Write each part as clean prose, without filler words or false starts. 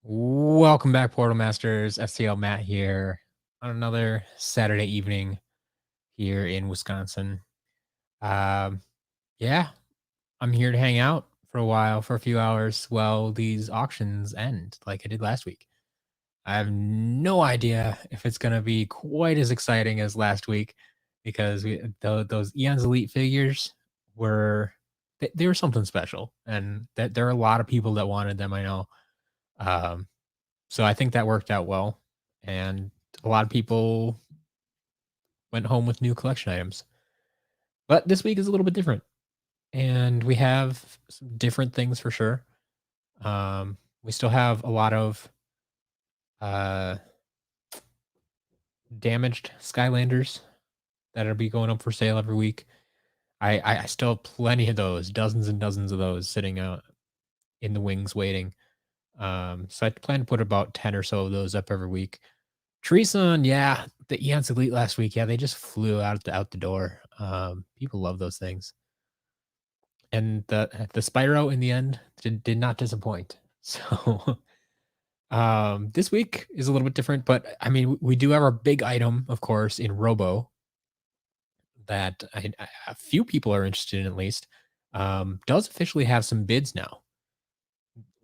Welcome back, Portal Masters. SCL Matt here on another Saturday evening here in Wisconsin. Um, yeah, I'm here to hang out for a while, for a few hours while these auctions end, like I did last week. I have no idea if it's going to be quite as exciting as last week because those Eon's Elite figures were they were something special, and that there are a lot of people that wanted them. I know. Um, So I think that worked out well, and a lot of people went home with new collection items. But this week is a little bit different, and we have some different things for sure. We still have a lot of uh, damaged Skylanders that'll be going up for sale every week. I still have plenty of those, dozens and dozens of those sitting out in the wings waiting. So I plan to put about 10 or so of those up every week. Treeson, yeah, the Eon's Elite last week, yeah, they just flew out the door. People love those things, and the Spyro in the end did not disappoint. So, this week is a little bit different, but I mean, we do have our big item, of course, in Robo that a few people are interested in at least. Does officially have some bids now.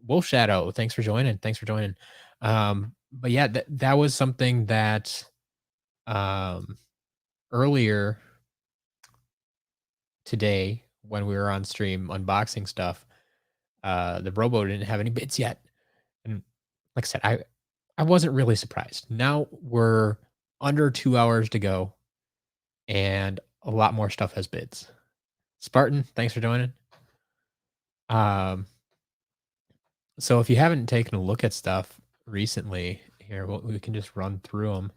Wolf Shadow, thanks for joining. Thanks for joining. But yeah, that was something that um earlier today when we were on stream unboxing stuff, the Robo didn't have any bits yet. And like I said, I wasn't really surprised. Now we're under 2 hours to go, and a lot more stuff has bids. Spartan, thanks for joining. Um, so if you haven't taken a look at stuff recently, here we can just run through them.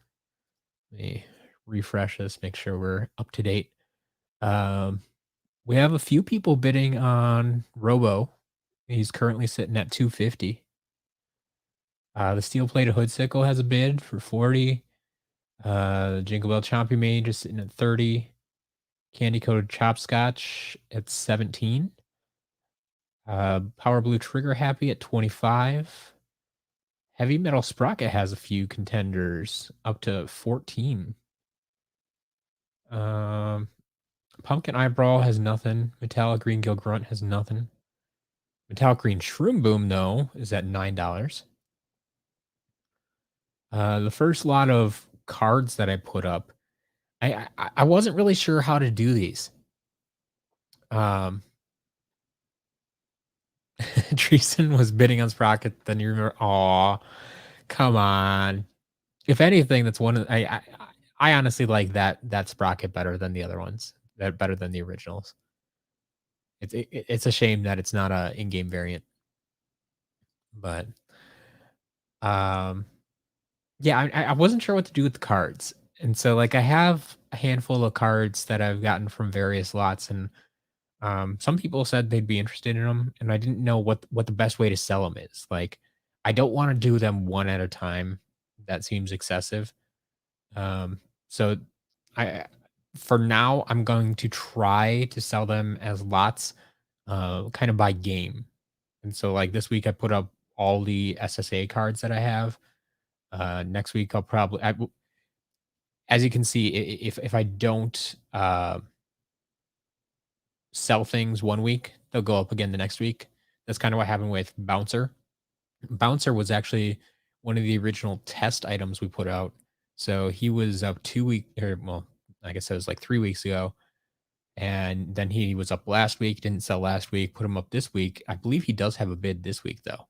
Let me refresh this, make sure we're up to date. Um, we have a few people bidding on Robo. He's currently sitting at 250. The steel plated hood sickle has a bid for 40. Jingle Bell Chompy Mage is sitting at 30. Candy coated Chopscotch at 17. Power Blue Trigger Happy at 25. Heavy Metal Sprocket has a few contenders up to 14. Um, Pumpkin Eyebrow has nothing. Metallic Green Gill Grunt has nothing. Metallic Green Shroom Boom, though, is at $9. The first lot of cards that I put up, I wasn't really sure how to do these. Treason was bidding on Sprocket, then you remember, aw, come on. If anything, that's one of I honestly like that Sprocket better than the other ones. That better than the originals. It's a shame that it's not a in-game variant. But um yeah, I wasn't sure what to do with the cards. And so like I have a handful of cards that I've gotten from various lots, and some people said they'd be interested in them, and I didn't know what the best way to sell them is. Like, I don't want to do them one at a time. That seems excessive. So I for now I'm going to try to sell them as lots, kind of by game. And so like this week I put up all the SSA cards that I have. Next week I'll probably as you can see, if I don't sell things one week, they'll go up again the next week. That's kind of what happened with Bouncer. Bouncer was actually one of the original test items we put out. So he was up 2 week or well, I guess it was like 3 weeks ago. And then he was up last week, didn't sell last week, put him up this week. I believe he does have a bid this week though.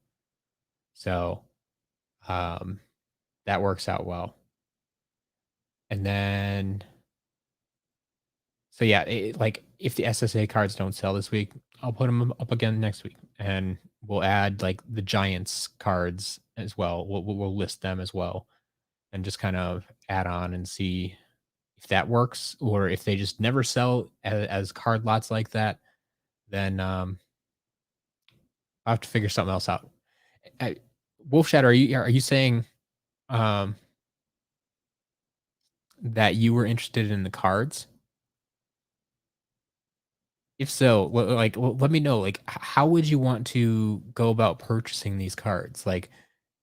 So um that works out well. And then so yeah, like if the SSA cards don't sell this week, I'll put them up again next week, and we'll add like the Giants cards as well. We'll list them as well, and just kind of add on and see if that works, or if they just never sell as card lots like that. Then I'll have to figure something else out. Wolf Shadow, are you saying um, that you were interested in the cards? If so, let me know. Like, how would you want to go about purchasing these cards? Like,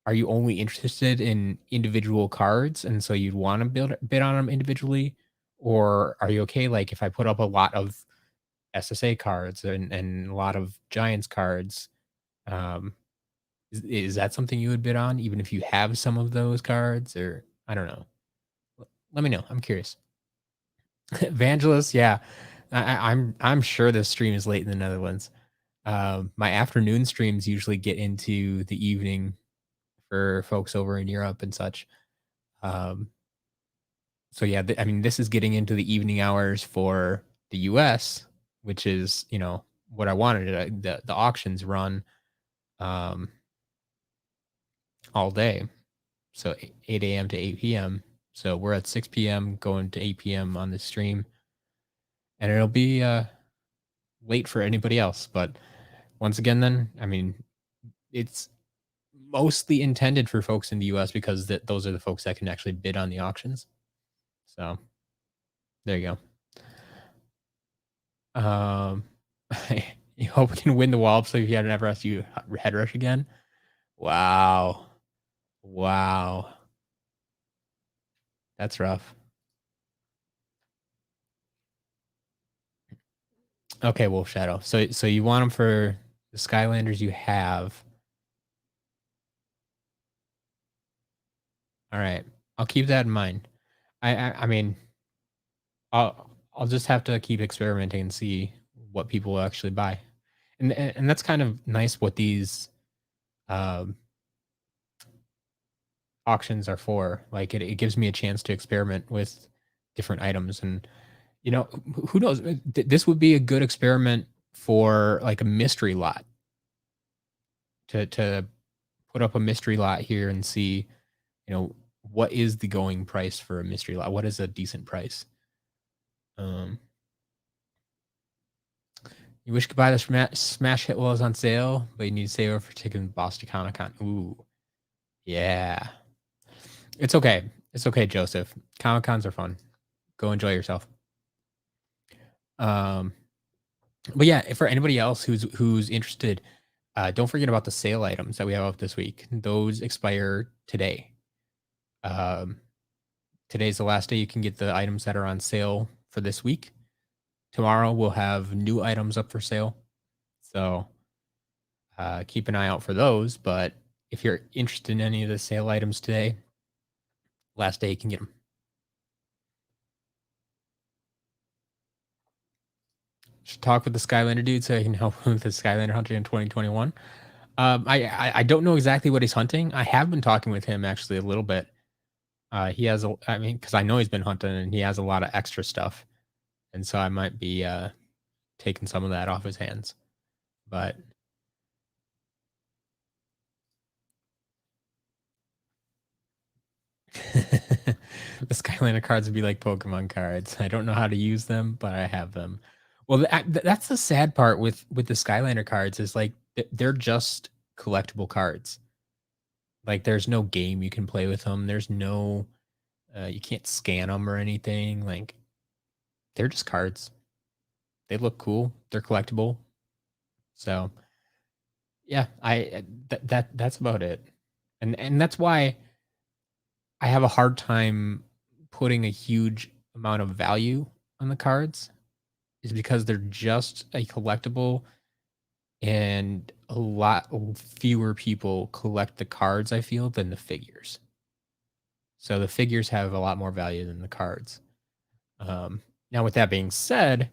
are you only interested in individual cards, and so you'd wanna bid on them individually? Or are you okay, like, if I put up a lot of SSA cards and a lot of Giants cards, um, is that something you would bid on even if you have some of those cards? Or I don't know. Let me know, I'm curious. Evangelist, yeah. I'm sure this stream is late in the Netherlands. My afternoon streams usually get into the evening for folks over in Europe and such. Um, so yeah, I mean, this is getting into the evening hours for the US, which is, what I wanted. The auctions run um, all day. So 8 a.m. to 8 p.m. So we're at 6 p.m. going to 8 p.m. on the stream, and it'll be late for anybody else. But once again, then, I mean, it's mostly intended for folks in the US because those are the folks that can actually bid on the auctions. So there you go. You hope we can win the wall so if you had never asked you head rush again. Wow. Wow. That's rough. Okay, Wolf Shadow. So you want them for the Skylanders you have. All right. I'll keep that in mind. I mean, I'll just have to keep experimenting and see what people will actually buy. And that's kind of nice what these um auctions are for. Like it gives me a chance to experiment with different items. And who knows, this would be a good experiment for like a mystery lot, to put up a mystery lot here and see, what is the going price for a mystery lot? What is a decent price? Um, you wish you could buy the Smash Hit while it's on sale, but you need to save over for taking Boston Comic Con. Ooh, yeah. It's okay. It's okay, Joseph. Comic Cons are fun. Go enjoy yourself. Um, but yeah, for anybody else who's interested, don't forget about the sale items that we have up this week. Those expire today. Um, Today's the last day you can get the items that are on sale for this week. Tomorrow we'll have new items up for sale. So keep an eye out for those. But if you're interested in any of the sale items today, last day you can get them. Should talk with the Skylander dude so I can help him with the Skylander hunting in 2021. I don't know exactly what he's hunting. I have been talking with him actually a little bit. He has I mean, because I know he's been hunting and he has a lot of extra stuff, and so I might be taking some of that off his hands. But the Skylander cards would be like Pokemon cards. I don't know how to use them, but I have them. Well, that's the sad part with the Skylander cards is like they're just collectible cards. Like there's no game you can play with them. There's no you can't scan them or anything. Like they're just cards. They look cool. They're collectible. So yeah, that's about it. And that's why I have a hard time putting a huge amount of value on the cards, is because they're just a collectible and a lot fewer people collect the cards, I feel, than the figures. So the figures have a lot more value than the cards. Now, with that being said,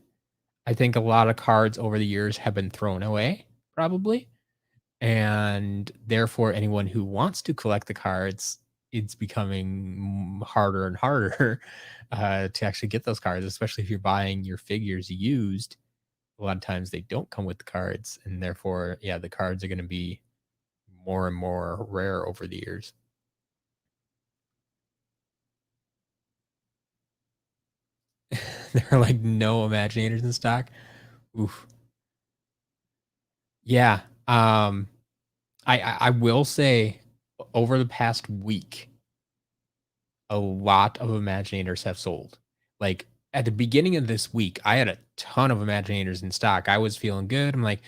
I think a lot of cards over the years have been thrown away, probably. And therefore, anyone who wants to collect the cards, it's becoming harder and harder to actually get those cards, especially if you're buying your figures used. A lot of times they don't come with the cards, and therefore, yeah, the cards are going to be more and more rare over the years. There are like no Imaginators in stock. Oof. Yeah. I will say over the past week, a lot of Imaginators have sold. Like at the beginning of this week, I had a ton of Imaginators in stock. I was feeling good. I'm like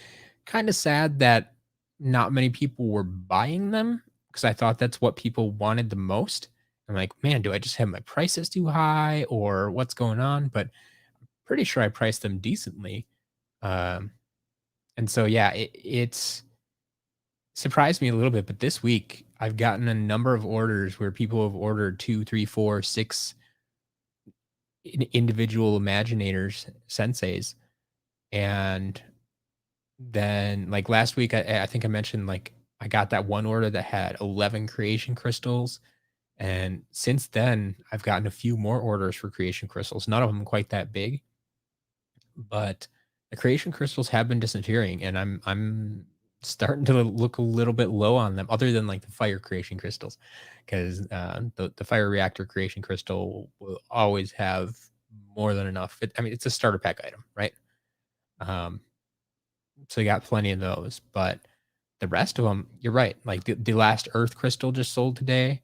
kind of sad that not many people were buying them because I thought that's what people wanted the most. I'm like, man, do I just have my prices too high or what's going on? But pretty sure I priced them decently. Um, and so yeah, it's surprised me a little bit. But this week I've gotten a number of orders where people have ordered two, three, four, six individual Imaginators senseis, and then like last week I think I mentioned like I got that one order that had 11 creation crystals. And since then, I've gotten a few more orders for creation crystals. None of them quite that big, but the creation crystals have been disappearing, and I'm starting to look a little bit low on them, other than like the fire creation crystals, because the fire reactor creation crystal will always have more than enough. I mean, it's a starter pack item, right? Um, so you got plenty of those, but the rest of them, you're right. Like the last Earth crystal just sold today.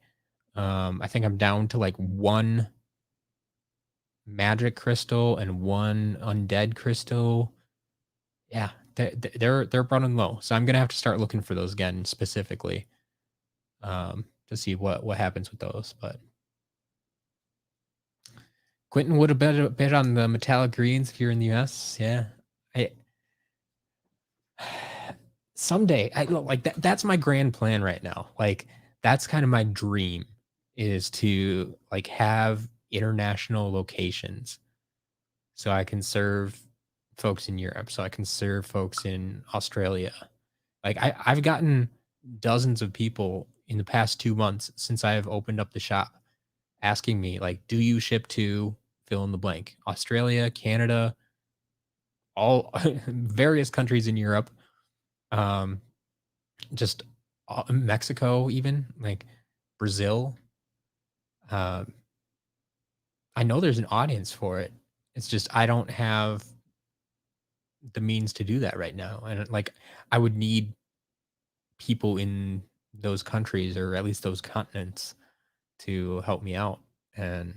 I think I'm down to like one magic crystal and one undead crystal. Yeah, they're running low, so I'm gonna have to start looking for those again specifically, to see what happens with those. But Quentin would have bet on the metallic greens if you're in the US. Yeah, I someday I look like that. That's my grand plan right now. Like that's kind of my dream is to like have international locations so I can serve folks in Europe, so I can serve folks in Australia. Like I've gotten dozens of people in the past 2 months since I have opened up the shop asking me like, "Do you ship to fill in the blank? Australia, Canada, all various countries in Europe, um, just Mexico, even like Brazil." Um, I know there's an audience for it. It's just I don't have the means to do that right now, and like I would need people in those countries or at least those continents to help me out. And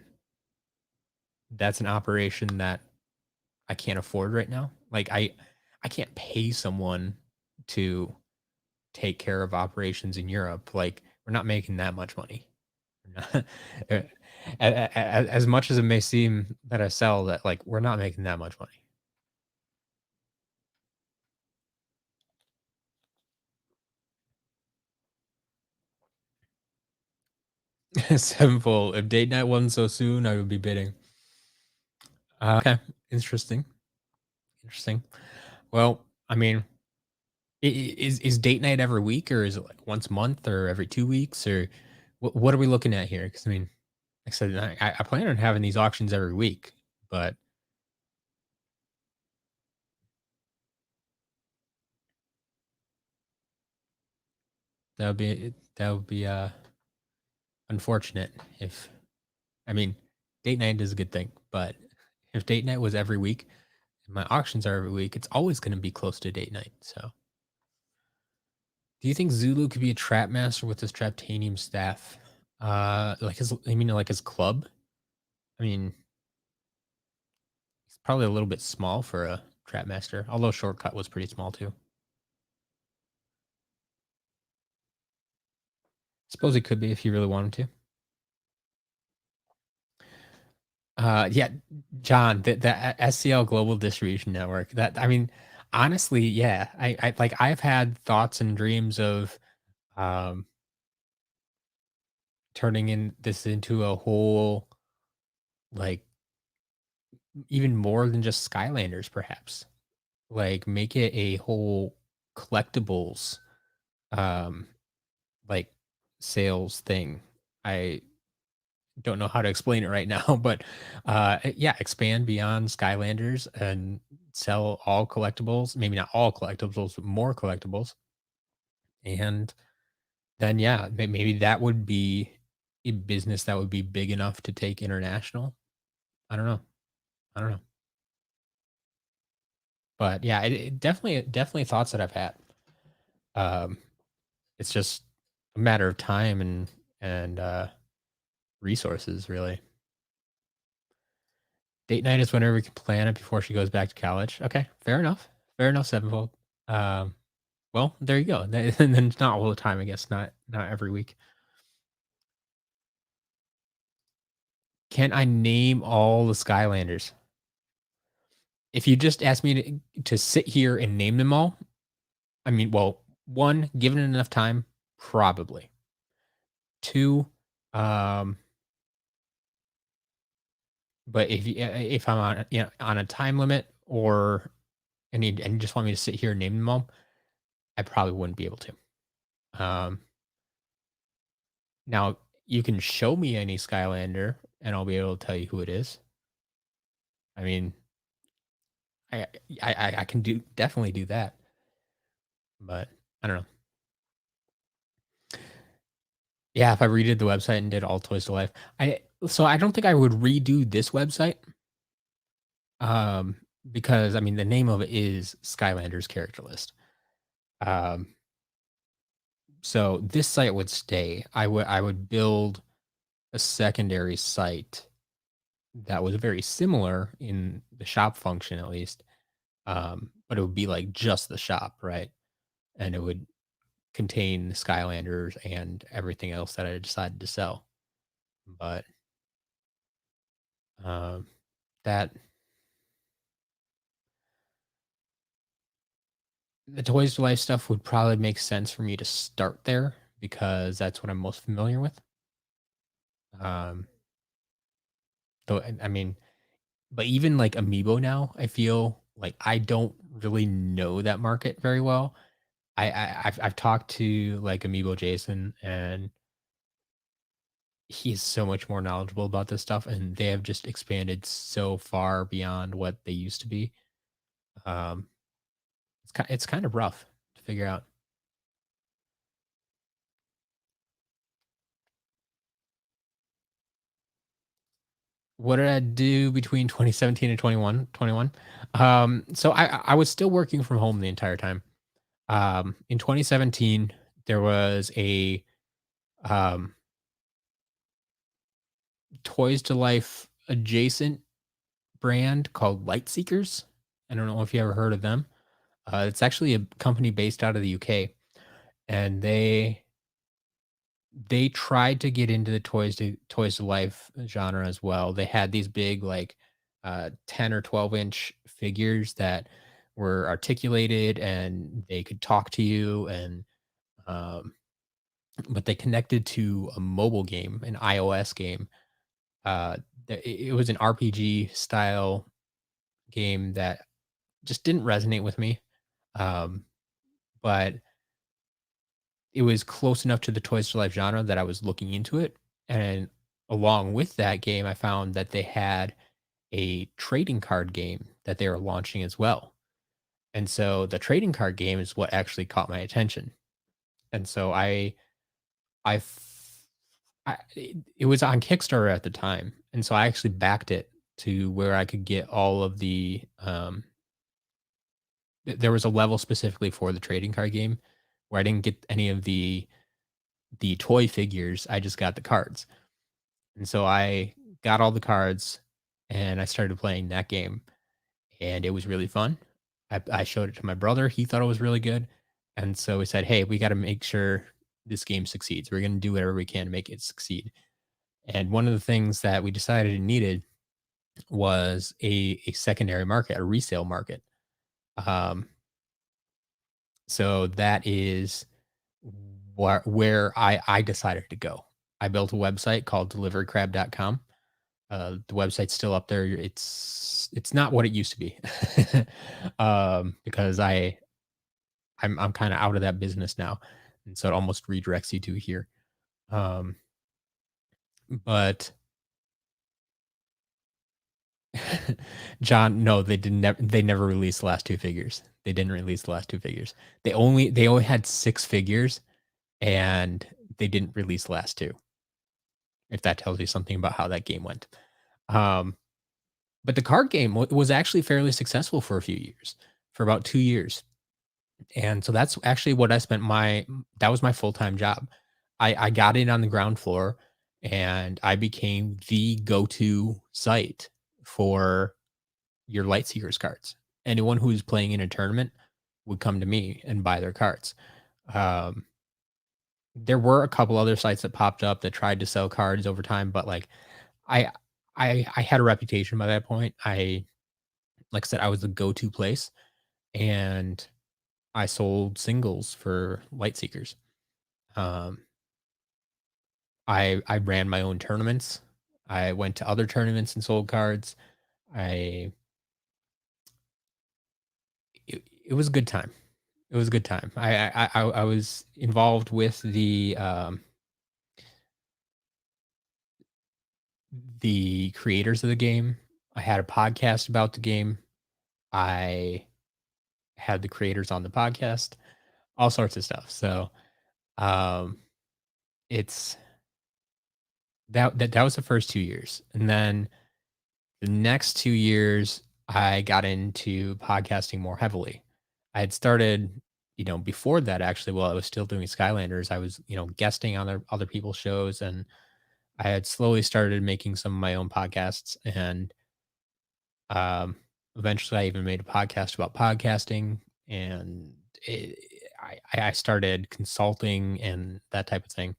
that's an operation that I can't afford right now. Like I can't pay someone to take care of operations in Europe. Like we're not making that much money. We're not- as much as it may seem that I sell that, like we're not making that much money. Sevenfold. If date night wasn't so soon, I would be bidding. Okay, interesting. Interesting. Well, I mean, is date night every week, or is it like once a month, or every 2 weeks, or what are we looking at here? Because I mean, like I said, I plan on having these auctions every week, but that would be unfortunate if I mean date night is a good thing, but if date night was every week and my auctions are every week, it's always going to be close to date night. So, do you think Zulu could be a trap master with his Traptanium staff? Like his, I mean, like his club. I mean, he's probably a little bit small for a trap master, although shortcut was pretty small too. Suppose he could be if he really wanted to. Yeah, John, the SCL Global Distribution Network. That I mean, honestly, yeah, I like I've had thoughts and dreams of um turning in this into a whole like even more than just Skylanders, perhaps. Like make it a whole collectibles um like sales thing. I don't know how to explain it right now, but yeah, expand beyond Skylanders and sell all collectibles. Maybe not all collectibles, but more collectibles. And then yeah, maybe that would be a business that would be big enough to take international. I don't know. I don't know. But yeah, it definitely thoughts that I've had. Um, it's just a matter of time and resources, really. Date night is whenever we can plan it before she goes back to college. Okay, fair enough. Fair enough, Sevenfold. Um, Well, there you go. And then it's not all the time, I guess, not every week. Can I name all the Skylanders? If you just ask me to sit here and name them all, I mean, well, 1, given enough time, probably. 2, um, but if I'm on, on a time limit or and you just want me to sit here and name them all, I probably wouldn't be able to. Um, Now you can show me any Skylander and I'll be able to tell you who it is. I mean, I I can do definitely do that, but I don't know. Yeah, if I redid the website and did all Toys to Life, I don't think I would redo this website, um, because I mean the name of it is Skylanders Character List. Um, so this site would stay. I would build a secondary site that was very similar in the shop function at least, but it would be like just the shop, right? And it would contain the Skylanders and everything else that I decided to sell. But um, that the Toys to Life stuff would probably make sense for me to start there because that's what I'm most familiar with. Um, though I mean, but even like Amiibo now, I feel like I don't really know that market very well. I've talked to like Amiibo Jason, and he's so much more knowledgeable about this stuff, and they have just expanded so far beyond what they used to be. Um, it's kind of rough to figure out. What did I do between 2017 and 21? So I was still working from home the entire time. In 2017, there was a um, Toys to Life adjacent brand called Light Seekers. I don't know if you ever heard of them. It's actually a company based out of the UK, and they tried to get into the Toys to Life genre as well. They had these big, like, 10 or 12-inch figures that were articulated and they could talk to you, and, um but they connected to a mobile game, an iOS game. It was an RPG style game that just didn't resonate with me, um, but it was close enough to the Toys to Life genre that I was looking into it, and along with that game, I found that they had a trading card game that they were launching as well, and so the trading card game is what actually caught my attention, and so I f it was on Kickstarter at the time, and so I actually backed it to where I could get all of the, there was a level specifically for the trading card game where I didn't get any of the toy figures, I just got the cards. And so I got all the cards and I started playing that game and it was really fun. I showed it to my brother. He thought it was really good. And so we said, hey, we got to make sure this game succeeds. We're going to do whatever we can to make it succeed. And one of the things that we decided it needed was a secondary market, a resale market. Um, so that is where I decided to go. I built a website called deliverycrab.com. The website's still up there. It's not what it used to be, because I'm kind of out of that business now, and so it almost redirects you to here. Um, but John, no, they didn't. They never released the last two figures. They didn't release the last two figures. They only had 6 figures, and they didn't release the last two. If that tells you something about how that game went. Um, but the card game was actually fairly successful for a few years, for about 2 years. And so that's actually what I spent that was my full-time job. I got in on the ground floor and I became the go-to site for your Light Seekers cards. Anyone who's playing in a tournament, would come to me and buy their cards. Um, there were a couple other sites that popped up that tried to sell cards over time, but like I I had a reputation by that point. Like I said, I was the go-to place, and I sold singles for light seekers. Um, I ran my own tournaments. I went to other tournaments and sold cards. I it was a good time. It was a good time. I was involved with the creators of the game. I had a podcast about the game. I had the creators on the podcast, all sorts of stuff. So, um, it's that was the first 2 years, and then the next 2 years, I got into podcasting more heavily. I had started, before that actually, while I was still doing Skylanders, I was, guesting on other people's shows, and I had slowly started making some of my own podcasts, and um, eventually I even made a podcast about podcasting, and it, I started consulting and that type of thing.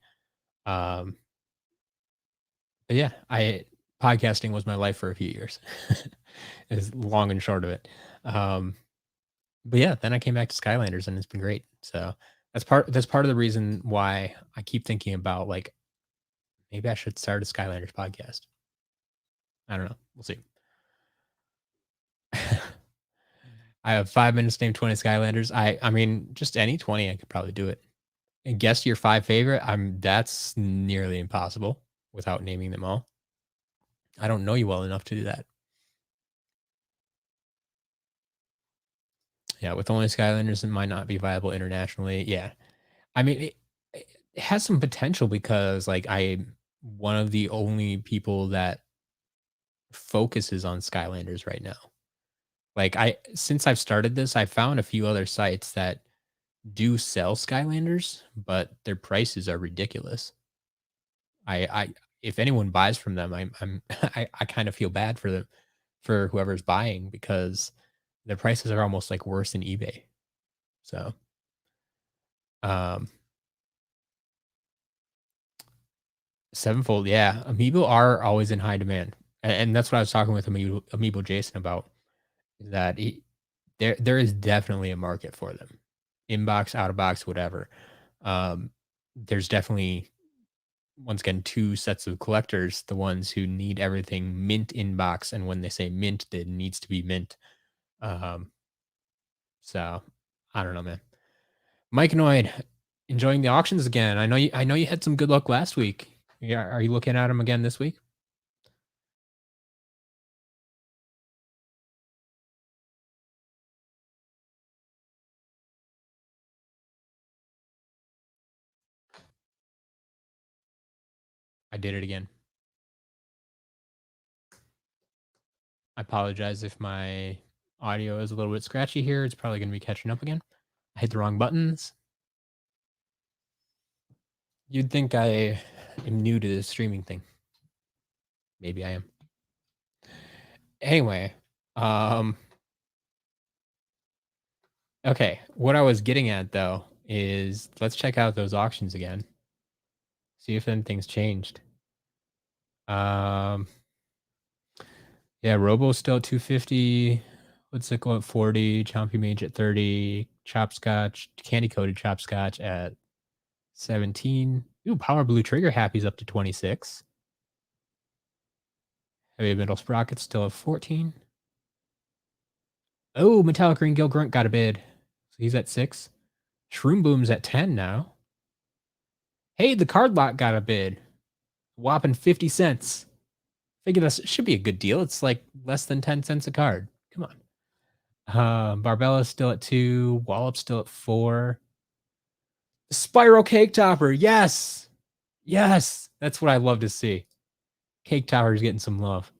Um, but yeah, I podcasting was my life for a few years. Is long and short of it. Um, but yeah, then I came back to Skylanders and it's been great. So that's part of the reason why I keep thinking about like maybe I should start a Skylanders podcast. I don't know. We'll see. I have 5 minutes to name 20 Skylanders. I mean, just any 20, I could probably do it. And guess your five favorite. That's nearly impossible without naming them all. I don't know you well enough to do that. Yeah, with only Skylanders, it might not be viable internationally. Yeah. I mean, it has some potential because like I'm one of the only people that focuses on Skylanders right now. Like since I've started this, I found a few other sites that do sell Skylanders, but their prices are ridiculous. I if anyone buys from them, I'm I kind of feel bad for them for whoever's buying because their prices are almost like worse than eBay. So um Sevenfold, yeah. Amiibo are always in high demand. And that's what I was talking with Amiibo Jason about, is that there is definitely a market for them. Inbox, out of box, whatever. Um, there's definitely once again two sets of collectors, the ones who need everything mint inbox, and when they say mint, it needs to be mint. Um, so I don't know, man. Mike Noid, enjoying the auctions again. I know you had some good luck last week. Yeah, are you looking at them again this week? I did it again. I apologize if my audio is a little bit scratchy here. It's probably going to be catching up again. I hit the wrong buttons. You'd think I am new to this streaming thing. Maybe I am. Anyway, um, okay. What I was getting at though is let's check out those auctions again. See if anything's changed. Um, yeah, Robo's still at 250. Let's go at 40. Chompy Mage at 30. Chopscotch, candy coated Chopscotch at 17. Ooh, Power Blue Trigger Happy's up to 26. Heavy Metal Sprocket's still at 14. Oh, Metallic Green Gil Grunt got a bid. So he's at 6. Shroom Boom's at 10 now. Hey, the card lot got a bid. Whopping 50 cents. Figure this should be a good deal. It's like less than 10 cents a card. Come on. Barbella's still at 2. Wallop's still at 4. Spiral Cake Topper. Yes. Yes. That's what I love to see. Cake Topper's getting some love.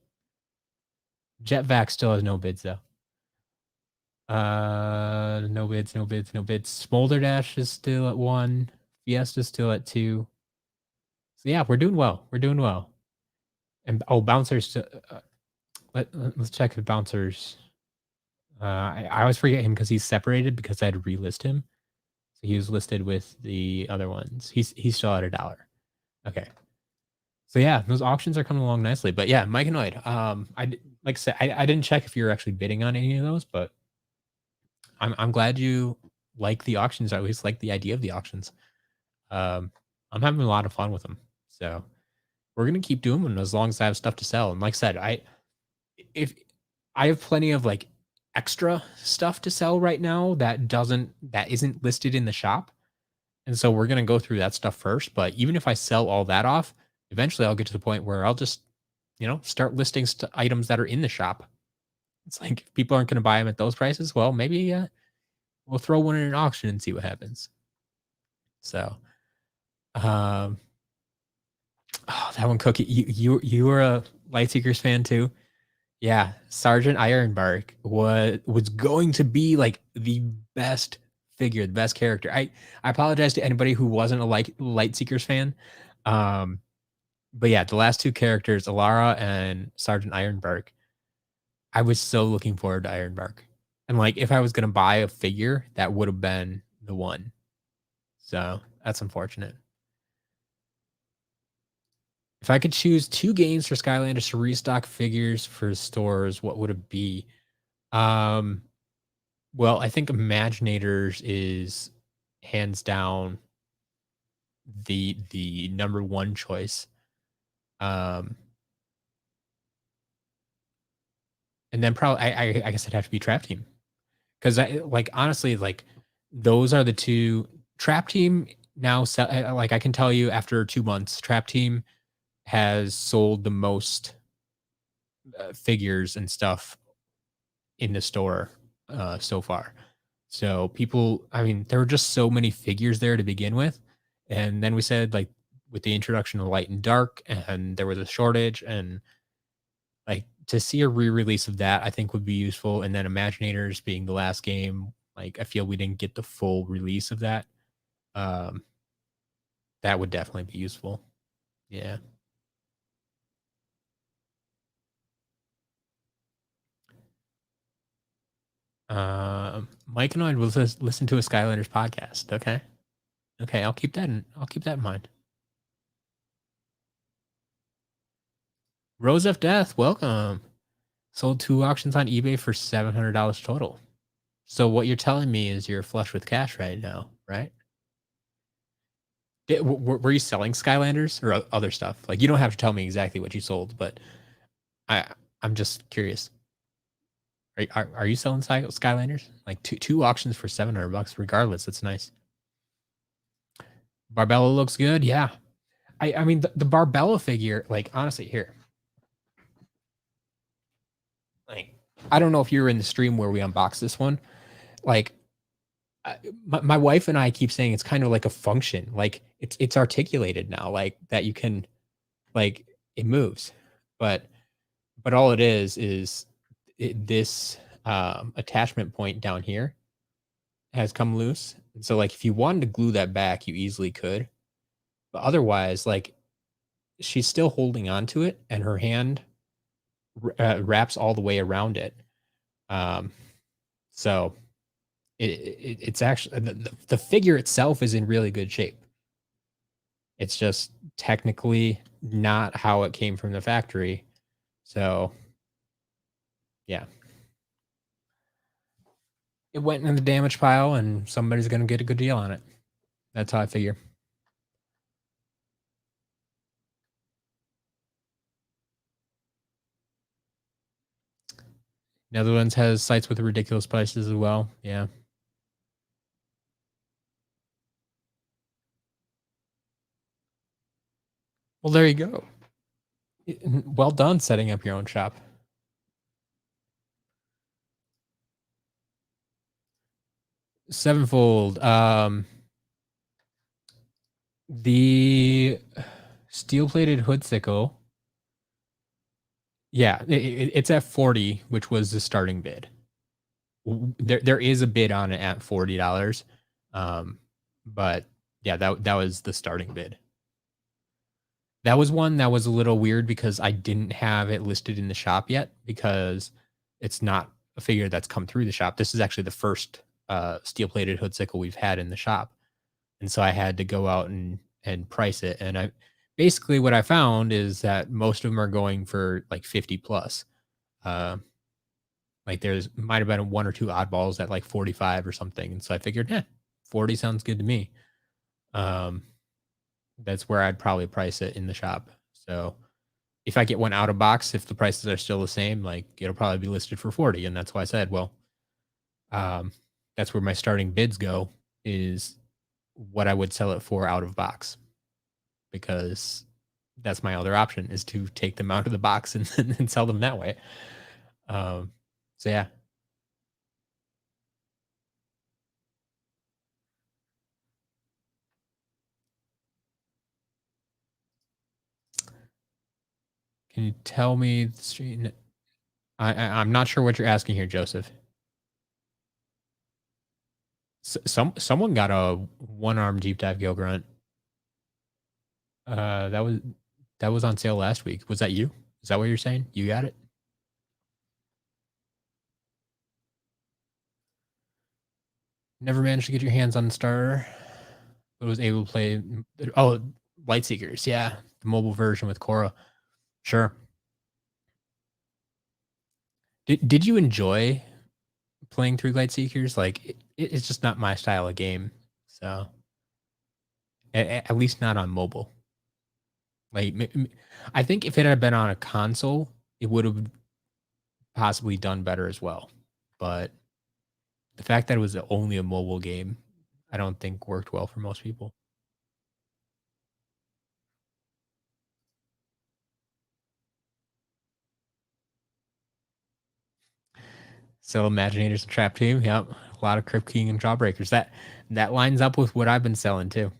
Jetvac still has no bids though. No bids, no bids, no bids. Smolder Dash is still at 1. Fiesta's still at 2. So yeah, we're doing well. We're doing well. And Bouncers. Let's check the Bouncers. I always forget him because he's separated because I had to relist him. So he was listed with the other ones. He's still at $1. Okay. So yeah, those auctions are coming along nicely. But yeah, Mike Annoyed. Like I said, I didn't check if you're actually bidding on any of those, but I'm glad you like the auctions. I always like the idea of the auctions. Um, I'm having a lot of fun with them. So we're gonna keep doing them as long as I have stuff to sell. And like I said, if I have plenty of like extra stuff to sell right now that isn't listed in the shop. And so we're gonna go through that stuff first. But even if I sell all that off, eventually I'll get to the point where I'll just, start listing items that are in the shop. It's like if people aren't gonna buy them at those prices, well, maybe we'll throw one in an auction and see what happens. So, um, oh, that one, Cookie. You were a Lightseekers fan too. Yeah, Sergeant Ironbark was going to be like the best figure, the best character. I apologize to anybody who wasn't a Lightseekers fan. Um, but yeah, the last two characters, Alara and Sergeant Ironbark, I was so looking forward to Ironbark. And like if I was gonna buy a figure, that would have been the one. So that's unfortunate. If I could choose two games for Skylanders to restock figures for stores, what would it be? Um, well, I think Imaginators is hands down the number one choice. Um, and then probably I guess it'd have to be Trap Team because I like honestly like those are the two. Trap Team now like I can tell you after 2 months, Trap Team has sold the most figures and stuff in the store so far. So people, I mean, there were just so many figures there to begin with. And then we said like with the introduction of light and dark and there was a shortage and like to see a re-release of that I think would be useful. And then Imaginators being the last game, like I feel we didn't get the full release of that. Um that would definitely be useful. Yeah. Mike and I will listen to a Skylanders podcast. Okay. Okay, I'll keep that in mind. Rosefdeath, welcome. Sold 2 auctions on eBay for $700 total. So what you're telling me is you're flush with cash right now, right? Were you selling Skylanders or other stuff? Like you don't have to tell me exactly what you sold, but I I'm just curious. Are you selling Skylanders? Like two auctions for $700 regardless. It's nice. Barbella looks good. Yeah. I mean the Barbella figure, like honestly, here. Like I don't know if you were in the stream where we unboxed this one. Like my wife and I keep saying it's kind of like a function. Like it's articulated now, like that you can like it moves. But all it is this attachment point down here has come loose. And so like if you wanted to glue that back, you easily could. But otherwise, like she's still holding on to it and her hand wraps all the way around it. Um, so it's actually the figure itself is in really good shape. It's just technically not how it came from the factory. So yeah. It went in the damage pile and somebody's going to get a good deal on it. That's how I figure. Netherlands has sites with ridiculous prices as well. Yeah. Well, there you go. Well done setting up your own shop. Sevenfold. The steel plated hood sickle. Yeah, it's at 40, which was the starting bid. There is a bid on it at $40. But yeah, that was the starting bid. That was one that was a little weird because I didn't have it listed in the shop yet because it's not a figure that's come through the shop. This is actually the first steel plated hood sickle we've had in the shop, and so I had to go out and price it. And I basically what I found is that most of them are going for like 50 plus. Uh, like there's might have been one or two oddballs at like 45 or something, and so I figured, 40 sounds good to me. Um, that's where I'd probably price it in the shop. So if I get one out of box, if the prices are still the same, like it'll probably be listed for 40. And that's why I said, well, um, that's where my starting bids go is what I would sell it for out of box because that's my other option is to take them out of the box and sell them that way. Um, so yeah, can you tell me the street? I'm not sure what you're asking here, Joseph. Someone got a one arm deep dive gill grunt. Uh, that was that was on sale last week. Was that you? Is that what you're saying? You got it? Never managed to get your hands on the starter, but was able to play. Oh, Light Seekers, yeah, the mobile version with Korra. Sure. Did you enjoy playing through Light Seekers? Like, it's just not my style of game. So, at least not on mobile. Like, I think if it had been on a console, it would have possibly done better as well. But the fact that it was only a mobile game, I don't think worked well for most people. So Imaginators and Trap Team, yep. A lot of Crypt King and Jawbreakers. That lines up with what I've been selling too.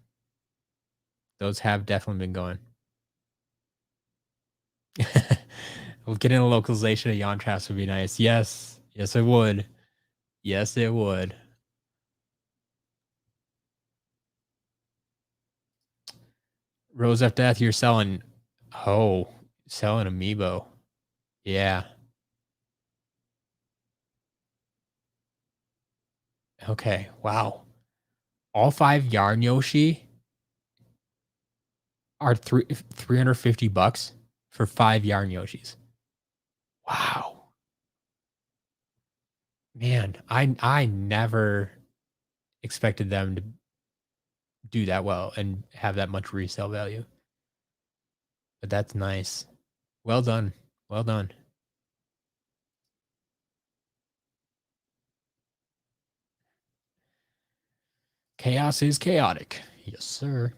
Those have definitely been going. Well, getting a localization of Yawn Traps would be nice. Yes. Yes, it would. Yes, it would. rosefdeath, you're selling selling amiibo. Yeah. Okay. Wow. All five Yarn Yoshi are 350 bucks for five Yarn Yoshis. Wow. Man, I never expected them to do that well and have that much resale value. But that's nice. Well done. Well done. Chaos is chaotic. Yes, sir.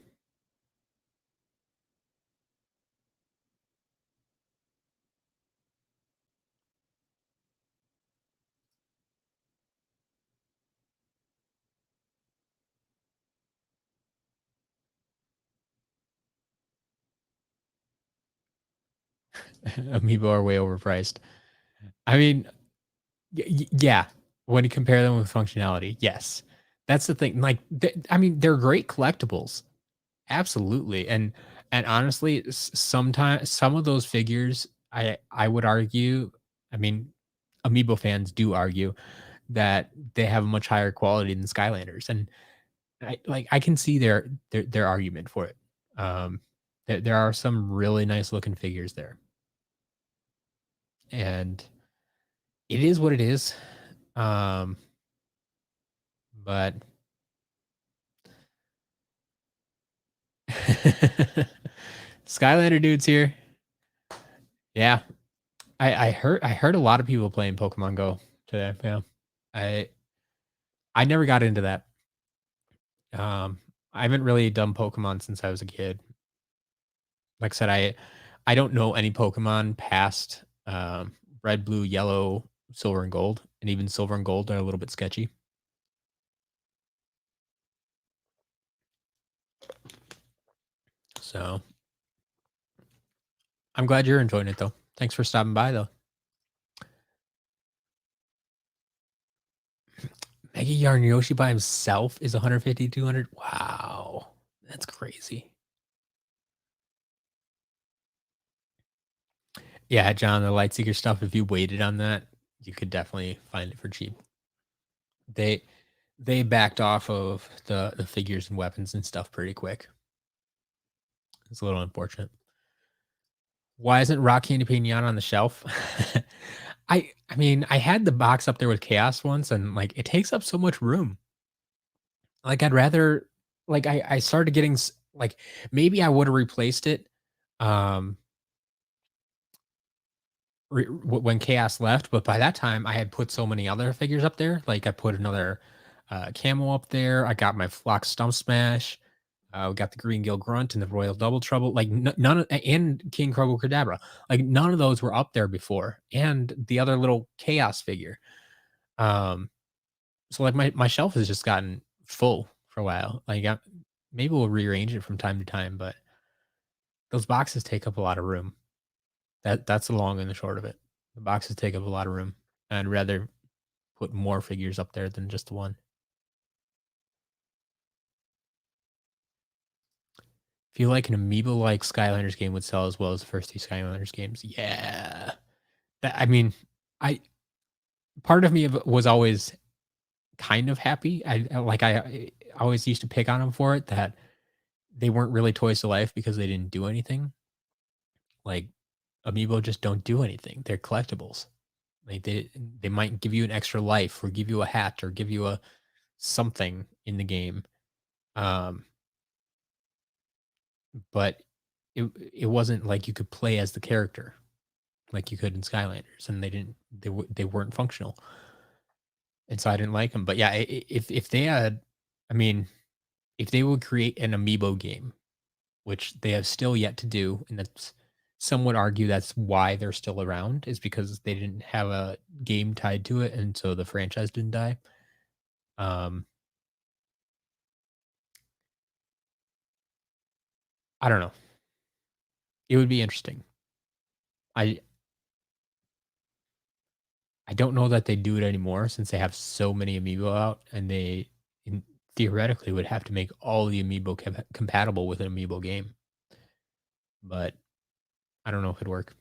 Amiibo are way overpriced. I mean, yeah, when you compare them with functionality, yes. That's the thing. Like, I mean, they're great collectibles. Absolutely. And honestly, sometimes some of those figures, I would argue, I mean, Amiibo fans do argue that they have a much higher quality than Skylanders, and I can see their argument for it. There are some really nice looking figures there, and it is what it is. Um, but Skylander dudes here. Yeah, I heard a lot of people playing Pokemon Go today. Yeah, I I never got into that. Um, I haven't really done Pokemon since I was a kid. Like I said, I don't know any Pokemon past red, blue, yellow, silver, and gold, and even silver and gold are a little bit sketchy. So I'm glad you're enjoying it though. Thanks for stopping by though. Mega Yarn Yoshi by himself is 150, 200. Wow, that's crazy. Yeah, John, the Lightseeker stuff. If you waited on that, you could definitely find it for cheap. They they backed off of the figures and weapons and stuff pretty quick. It's a little unfortunate. Why isn't Rocky and Pinata on the shelf? I mean, I had the box up there with Chaos once, and like it takes up so much room. Like I'd rather like I started getting like maybe I would have replaced it um when Chaos left, but by that time I had put so many other figures up there. Like I put another camo up there. I got my Flock Stump Smash. We got the Green Gill Grunt and the Royal Double Trouble. Like none of and King Krogo Kadabra. Like none of those were up there before, and the other little Chaos figure. Um, so like my shelf has just gotten full for a while. Like maybe we'll rearrange it from time to time, but those boxes take up a lot of room. That's the long and the short of it. The boxes take up a lot of room. I'd rather put more figures up there than just the one. Feel like an amiibo-like Skylanders game would sell as well as the first two Skylanders games. Yeah. I mean, I part of me was always kind of happy. I always used to pick on them for it that they weren't really toys to life because they didn't do anything. Like amiibo just don't do anything. They're collectibles. Like they might give you an extra life or give you a hat or give you a something in the game. Um, but it wasn't like you could play as the character like you could in Skylanders, and they weren't functional, and so I didn't like them. But yeah, if they had, I mean, if they would create an amiibo game, which they have still yet to do, and that's some would argue that's why they're still around is because they didn't have a game tied to it, and so the franchise didn't die. Um, I don't know. It would be interesting. I I don't know that they do it anymore since they have so many amiibo out, and they theoretically would have to make all the amiibo compatible with an amiibo game. But I don't know if it'd work.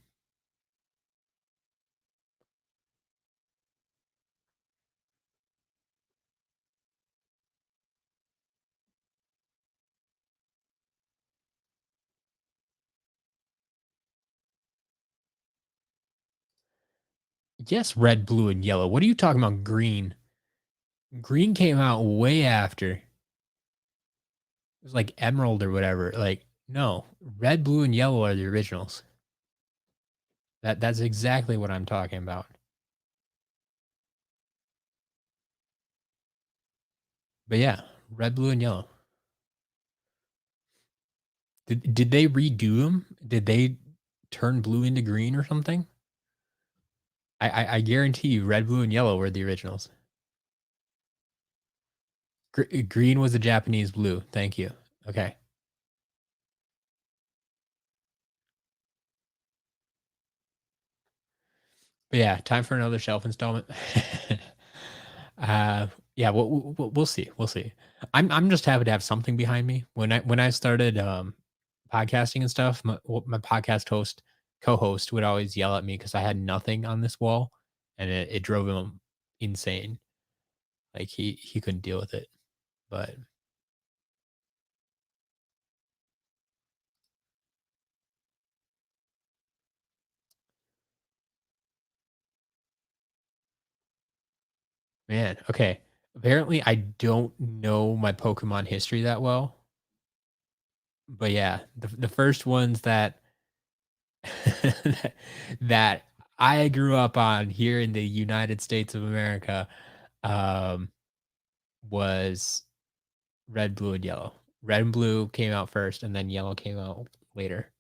Yes, red, blue, and yellow. What are you talking about? Green. Green came out way after. It was like emerald or whatever. Like no, red, blue, and yellow are the originals. That's exactly what I'm talking about. But yeah, red, blue, and yellow. Did they redo them? Did they turn blue into green or something? I guarantee you, red, blue, and yellow were the originals. Green was the Japanese blue. Thank you. Okay. But yeah, time for another shelf installment. uh, yeah, we'll see. We'll see. I'm just happy to have something behind me. When I started podcasting and stuff, my podcast co-host would always yell at me because I had nothing on this wall, and it drove him insane. Like he couldn't deal with it. But man, okay. Apparently, I don't know my Pokemon history that well. But yeah, the first ones that that I grew up on here in the United States of America um, was red, blue, and yellow. Red and blue came out first, and then yellow came out later.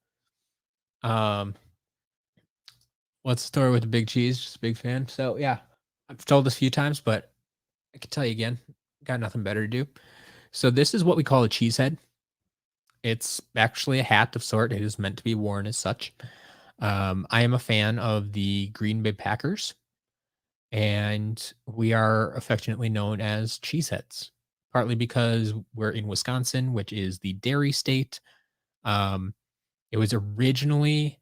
Um, what's the story with the big cheese? Just a big fan. So yeah, I've told this a few times, but I can tell you again. Got nothing better to do. So this is what we call a cheese head. It's actually a hat of sort. It is meant to be worn as such. I am a fan of the Green Bay Packers, and we are affectionately known as cheeseheads, partly because we're in Wisconsin, which is the dairy state. Um, it was originally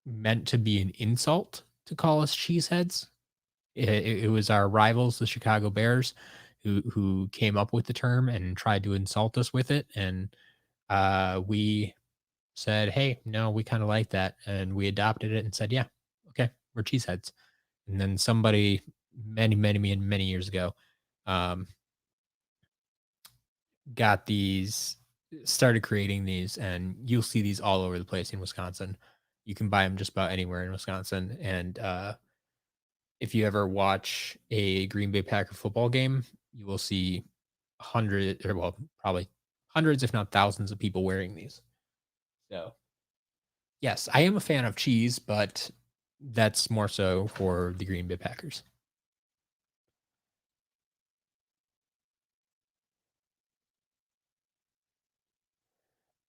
meant to be an insult to call us cheeseheads, It was our rivals, the Chicago Bears, who came up with the term and tried to insult us with it, and we said, "Hey, no, we kind of like that," and we adopted it and said, "Yeah, okay, we're cheeseheads." And then somebody, many years ago, um, got these, started creating these, and you'll see these all over the place in Wisconsin. You can buy them just about anywhere in Wisconsin, and if you ever watch a Green Bay Packer football game, you will see hundred or well, probably hundreds, if not thousands, of people wearing these. So yes, I am a fan of cheese, but that's more so for the Green Bay Packers.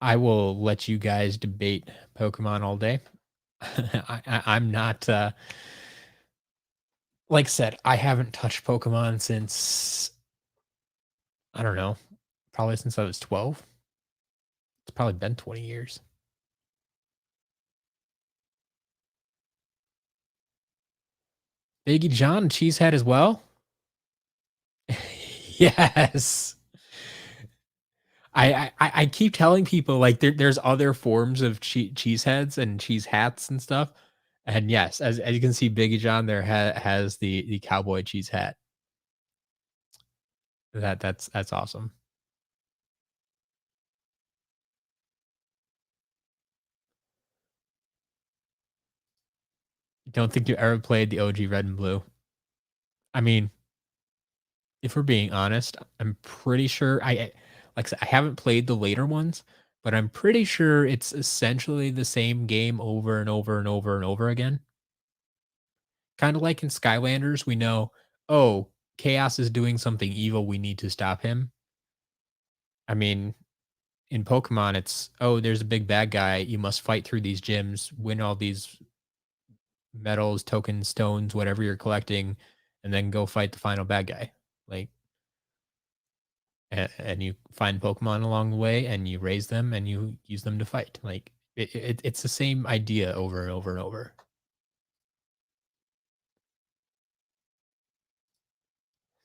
I will let you guys debate Pokemon all day. I'm not, like I said, I haven't touched Pokemon since, I don't know, probably since I was 12. It's probably been 20 years. Biggie John, Cheesehead as well. Yes. I keep telling people like there's other forms of cheese heads and cheese hats and stuff. And yes, as you can see, Biggie John there has the cowboy cheese hat. That's awesome. Don't think you ever played the OG Red and Blue. I mean, if we're being honest, I'm pretty sure like I said, I haven't played the later ones, but I'm pretty sure it's essentially the same game over and over and over and over again. Kind of like in Skylanders, we know, oh, Chaos is doing something evil. We need to stop him. I mean, in Pokemon, it's, oh, there's a big bad guy. You must fight through these gyms, win all these medals, tokens, stones, whatever you're collecting, and then go fight the final bad guy. Like, and you find Pokemon along the way, and you raise them, and you use them to fight. Like, it's the same idea over and over and over.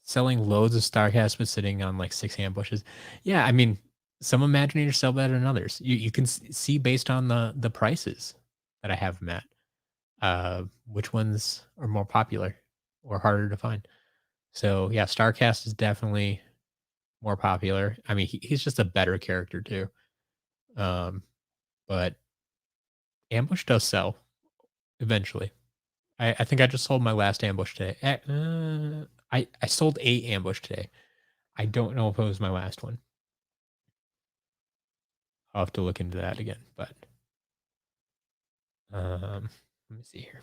Selling loads of Starcast but sitting on like 6 ambushes. Yeah, I mean, some Imaginators sell better than others. You can see based on the prices that I have them at, which ones are more popular or harder to find. So, yeah, Starcast is definitely more popular. I mean, he's just a better character too. Um, but Ambush does sell eventually. I think I just sold my last ambush today. I sold 8 ambush today. I don't know if it was my last one. I'll have to look into that again. But let me see here.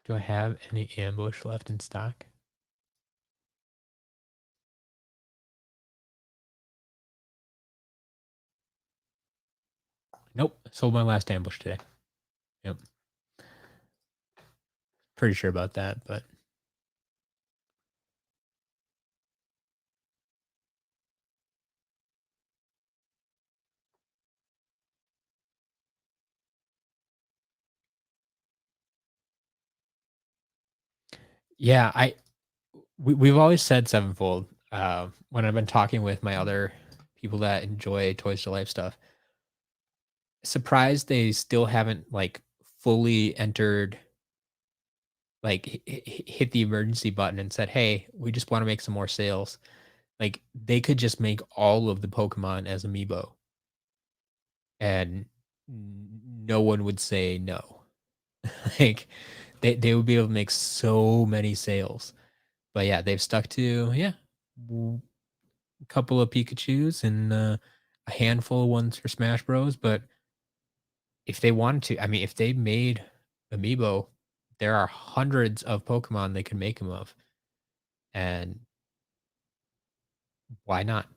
Do I have any ambush left in stock? Nope. Sold my last ambush today. Yep. Pretty sure about that, but yeah, we've always said Sevenfold. When I've been talking with my other people that enjoy Toys to Life stuff, surprised they still haven't like fully entered, like hit the emergency button and said, "Hey, we just want to make some more sales." Like they could just make all of the Pokemon as amiibo, and no one would say no. Like they would be able to make so many sales. But yeah, they've stuck to, yeah, a couple of Pikachus and a handful of ones for Smash Bros. But if they wanted to, I mean, if they made amiibo, there are hundreds of Pokemon they could make them of, and why not?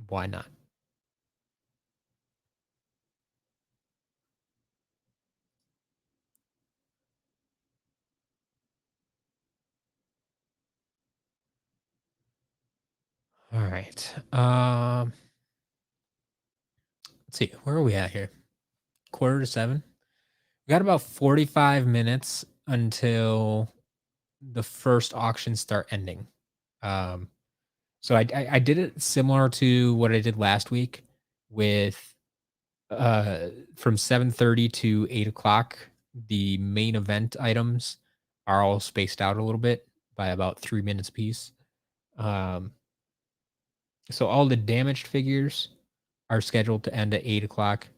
Why not? All right. Let's see. Where are we at here? Quarter to 7. We got about 45 minutes until the first auctions start ending. Um, so I did it similar to what I did last week with from 7:30 to 8 o'clock. The main event items are all spaced out a little bit by about 3 minutes apiece. Um, so all the damaged figures are scheduled to end at 8 o'clock.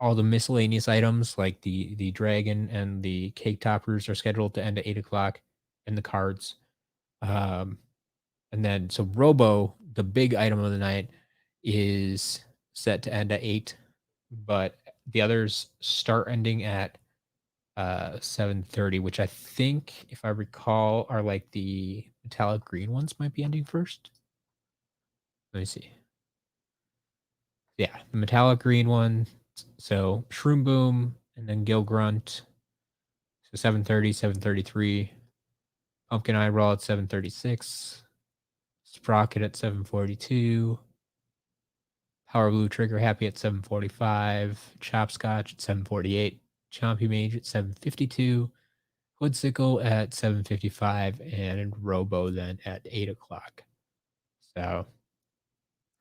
All the miscellaneous items like the dragon and the cake toppers are scheduled to end at 8 o'clock, and the cards. Um, and then so Robo, the big item of the night, is set to end at 8, but the others start ending at 7:30, which I think, if I recall, are like the metallic green ones might be ending first. Let me see. Yeah, the metallic green one. So Shroom Boom and then Gil Grunt. So 7:30, 7:33. Pumpkin Eye Roll at 7:36. Sprocket at 7:42. Power Blue Trigger Happy at 7:45. Chopscotch at 7:48. Chompy Mage at 7:52. Hoodsickle at 7:55, and Robo then at 8 o'clock. So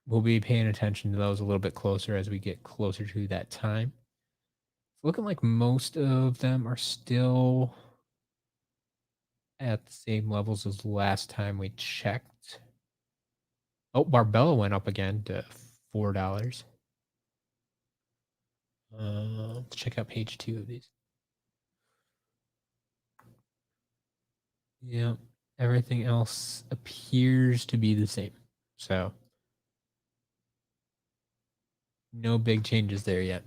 we'll be paying attention to those a little bit closer as we get closer to that time. It's looking like most of them are still at the same levels as last time we checked. Oh, Barbella went up again to $4. Let's check out page 2 of these. Yeah, everything else appears to be the same. So no big changes there yet.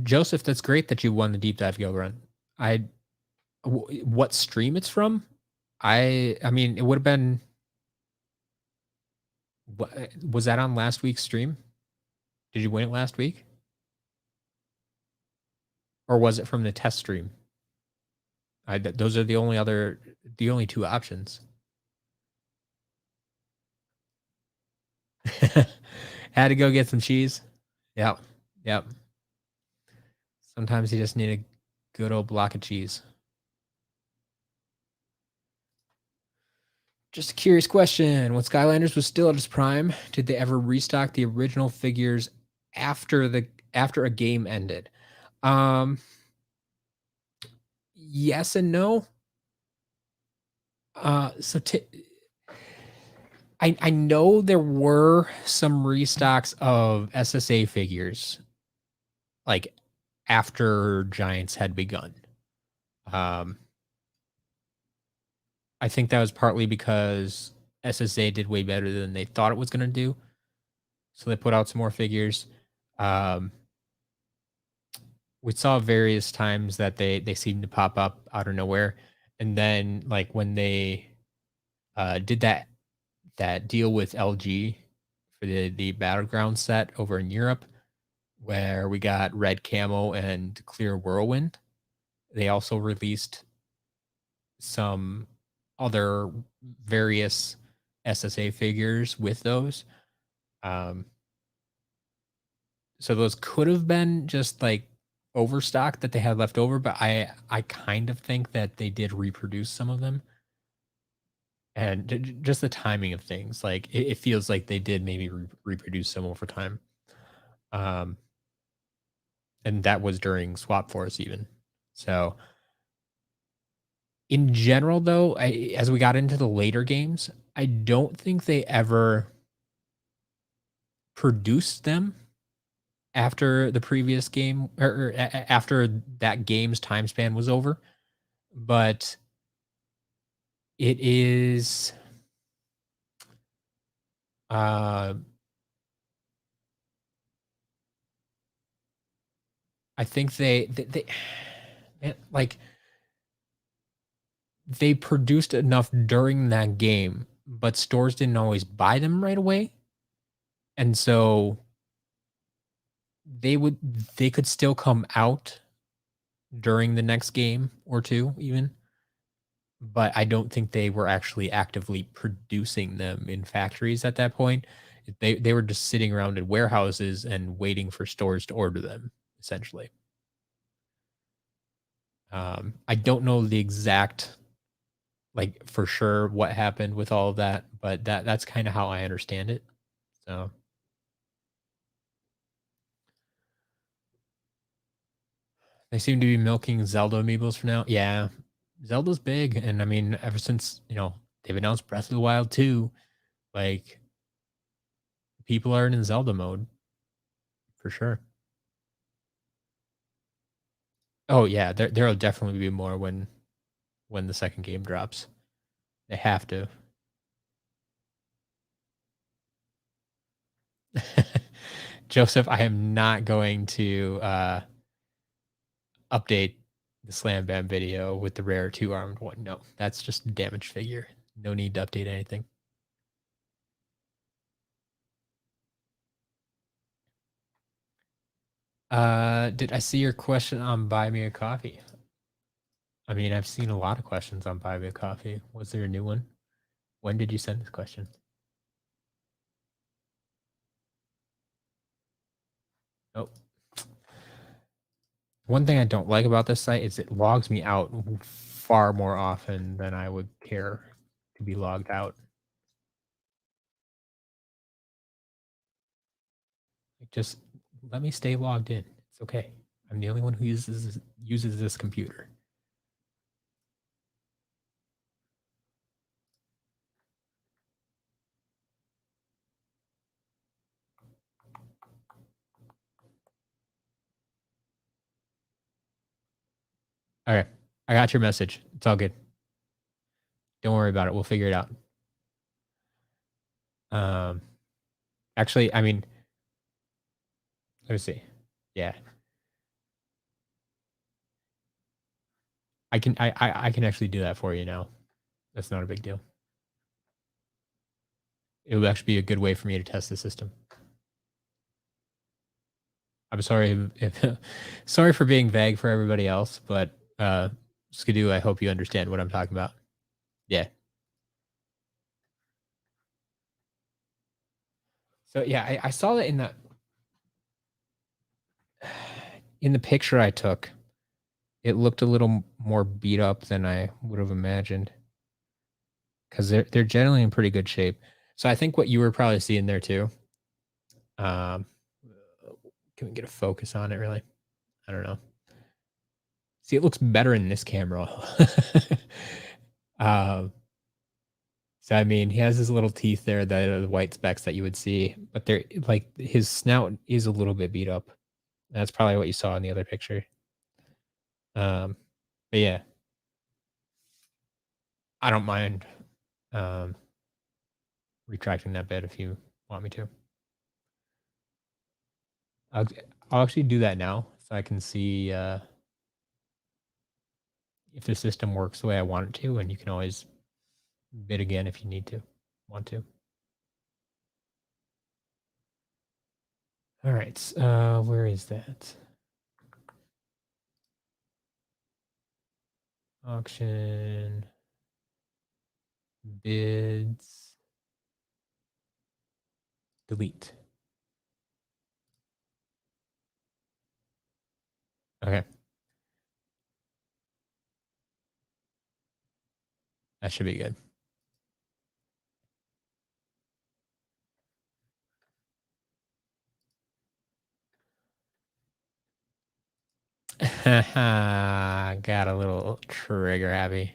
Joseph, that's great that you won the deep dive go run. What stream it's from? I mean, it would have been. Was that on last week's stream? Did you win it last week, or was it from the test stream? Those are the only two options. Had to go get some cheese. Yep, yep. Sometimes you just need a good old block of cheese. Just a curious question. When Skylanders was still at its prime, did they ever restock the original figures after a game ended? Yes and no. So I know there were some restocks of SSA figures like after Giants had begun. I think that was partly because SSA did way better than they thought it was going to do. So they put out some more figures. We saw various times that they seemed to pop up out of nowhere. And then like when they did that deal with LG for the battleground set over in Europe, where we got red camo and clear whirlwind, they also released some other various SSA figures with those. So those could have been just like overstock that they had left over, but I kind of think that they did reproduce some of them. And just the timing of things, like it feels like they did maybe reproduce some over time. And that was during Swap Force even. So in general, though, as we got into the later games, I don't think they ever produced them after the previous game or after that game's time span was over. But it is I think they like they produced enough during that game, but stores didn't always buy them right away. And so they could still come out during the next game or two even. but I don't think they were actually actively producing them in factories at that point. They were just sitting around in warehouses and waiting for stores to order them, essentially. I don't know the exact, like, for sure what happened with all of that, but that's kind of how I understand it. So they seem to be milking Zelda amiibos for now. Yeah, Zelda's big, and I mean, ever since they've announced Breath of the Wild 2, like people are in Zelda mode for sure. Oh yeah, there'll definitely be more when the second game drops. They have to. Joseph, I am not going to update the Slam Bam video with the rare two armed one. No, that's just a damaged figure. No need to update anything. Did I see your question on Buy Me a Coffee? I mean, I've seen a lot of questions on Buy Me a Coffee. Was there a new one? When did you send this question? Oh, one thing I don't like about this site is it logs me out far more often than I would care to be logged out. Like, just let me stay logged in. It's okay. I'm the only one who uses this computer. Okay, I got your message. It's all good. Don't worry about it. We'll figure it out. Um, actually, I mean, let me see. Yeah, I can actually do that for you now. That's not a big deal. It would actually be a good way for me to test the system. I'm sorry if sorry for being vague for everybody else, but Skidoo, I hope you understand what I'm talking about. Yeah. So yeah, I saw that in the picture I took. It looked a little more beat up than I would have imagined, because they're generally in pretty good shape. So I think what you were probably seeing there too. Um, can we get a focus on it? Really? I don't know. See, it looks better in this camera. um, so I mean, he has his little teeth there that are the white specks that you would see, but they're like his snout is a little bit beat up. That's probably what you saw in the other picture. But yeah, I don't mind um retracting that bit if you want me to. I'll, I'll actually do that now so I can see if the system works the way I want it to, and you can always bid again if you want to. All right, where is that? Auction, bids, delete. Okay, that should be good. Got a little trigger happy.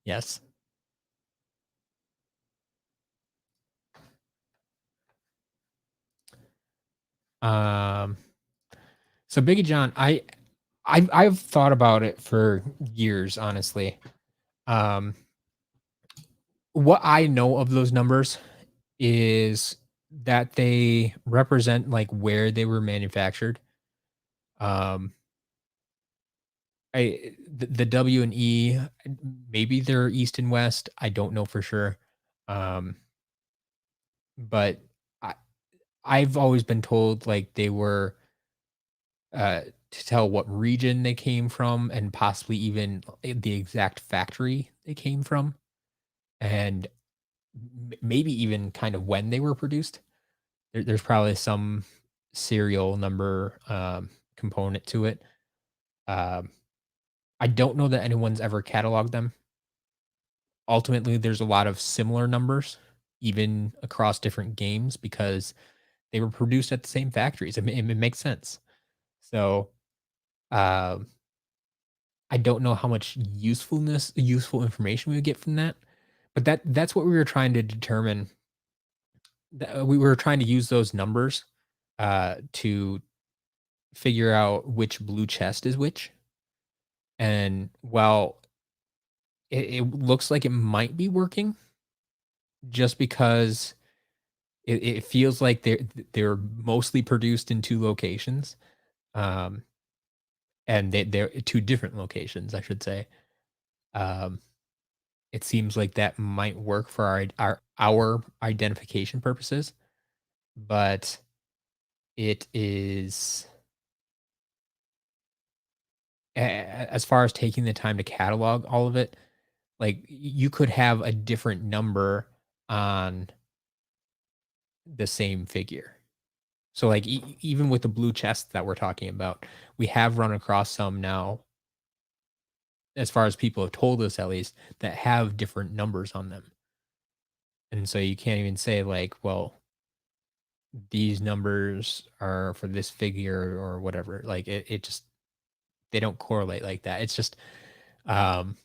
Yes. Um. So Biggie John, I've thought about it for years, honestly. Um. What I know of those numbers is that they represent like where they were manufactured. Um. The W and E, maybe they're East and West. I don't know for sure. Um. But I I've always been told like they were to tell what region they came from and possibly even the exact factory they came from, and maybe even kind of when they were produced. There's probably some serial number component to it. Um, I don't know that anyone's ever cataloged them. Ultimately, there's a lot of similar numbers, even across different games, because they were produced at the same factories. It makes sense. So, um, I don't know how much useful information we would get from that, but that's what we were trying to determine. We were trying to use those numbers to figure out which blue chest is which. And while it looks like it might be working, just because it feels like they're mostly produced in two locations, um, and they're two different locations, I should say. Um, it seems like that might work for our identification purposes, but it is as far as taking the time to catalog all of it, like you could have a different number on the same figure. So like even with the blue chest that we're talking about, we have run across some now, as far as people have told us at least, that have different numbers on them. And so you can't even say like, well, these numbers are for this figure or whatever. Like it just they don't correlate like that. It's just um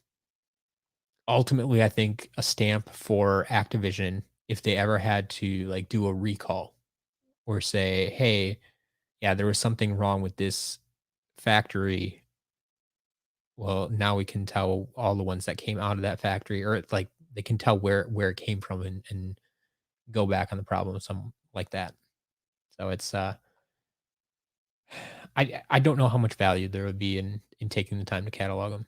ultimately I think a stamp for Activision, if they ever had to like do a recall or say, hey, yeah, there was something wrong with this factory. Well, now we can tell all the ones that came out of that factory, or it's like they can tell where it came from and go back on the problem, something like that. So it's I don't know how much value there would be in taking the time to catalog them.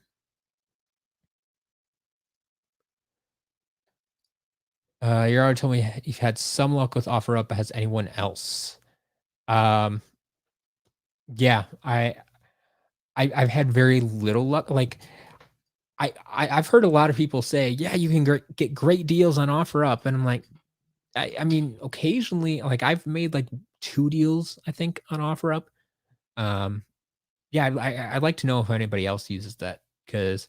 You already told me you've had some luck with OfferUp, but has anyone else? Um, yeah, I've had very little luck. Like I've heard a lot of people say, yeah, you can get great deals on OfferUp, and I'm like, I mean, occasionally, like I've made like 2 deals, I think, on OfferUp. Um, yeah, I'd like to know if anybody else uses that, because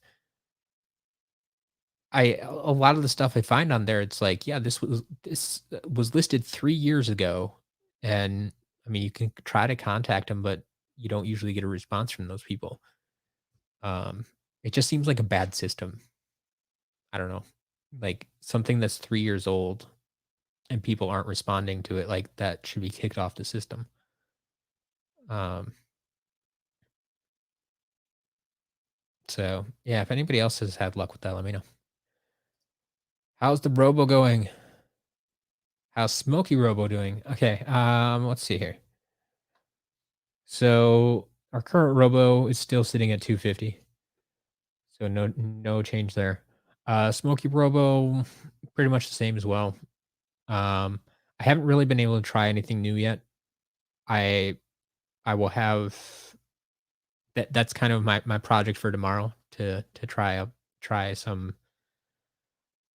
a lot of the stuff I find on there, it's like, yeah, this was listed 3 years ago, and I mean, you can try to contact them, but you don't usually get a response from those people. Um, it just seems like a bad system. I don't know, like something that's 3 years old and people aren't responding to it, like that should be kicked off the system. Um, so yeah, if anybody else has had luck with that, let me know. How's the Robo going? How's Smoky Robo doing? Okay, let's see here. So our current Robo is still sitting at 250. So no change there. Smoky Robo, pretty much the same as well. I haven't really been able to try anything new yet. I I will have that's kind of my project for tomorrow, to try some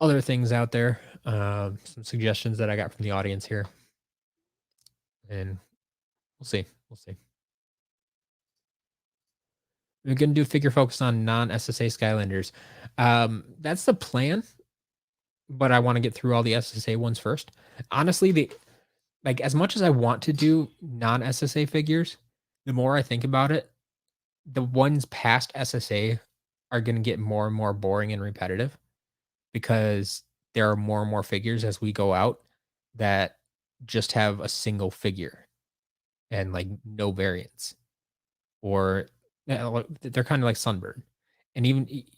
other things out there. Some suggestions that I got from the audience here, and we'll see. We'll see. We're gonna do figure focus on non SSA Skylanders. That's the plan, but I want to get through all the SSA ones first. Honestly, the like as much as I want to do non SSA figures, the more I think about it, the ones past SSA are gonna get more and more boring and repetitive, because there are more and more figures as we go out that just have a single figure and like no variants, or they're kind of like Sunburn, and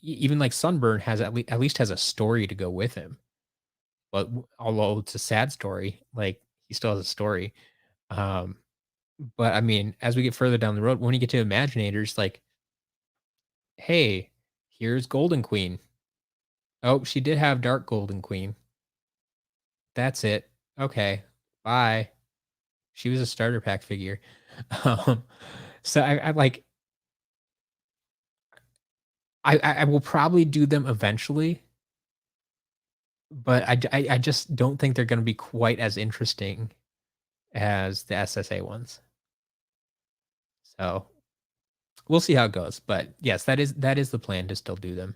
even like Sunburn has at least has a story to go with him. But although it's a sad story, like he still has a story. Um, but I mean, as we get further down the road, when you get to Imaginators, like, hey, here's Golden Queen. Oh, she did have Dark Golden Queen. That's it. Okay, bye. She was a starter pack figure. Um, so I like I will probably do them eventually, but I just don't think they're gonna be quite as interesting as the SSA ones. So, we'll see how it goes, but yes, that is the plan to still do them.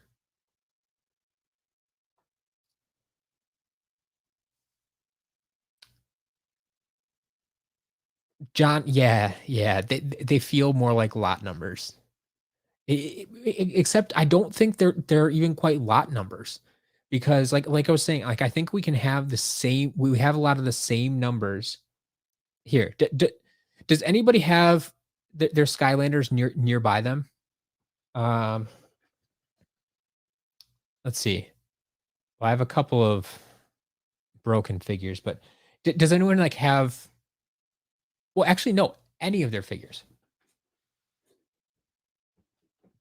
John, yeah, yeah, they feel more like lot numbers. Except I don't think they're even quite lot numbers, because like I was saying, like I think we can have the same. We have a lot of the same numbers here. Does anybody have their Skylanders nearby them? Um, let's see. Well, I have a couple of broken figures, but does anyone like have? Well, actually, no. Any of their figures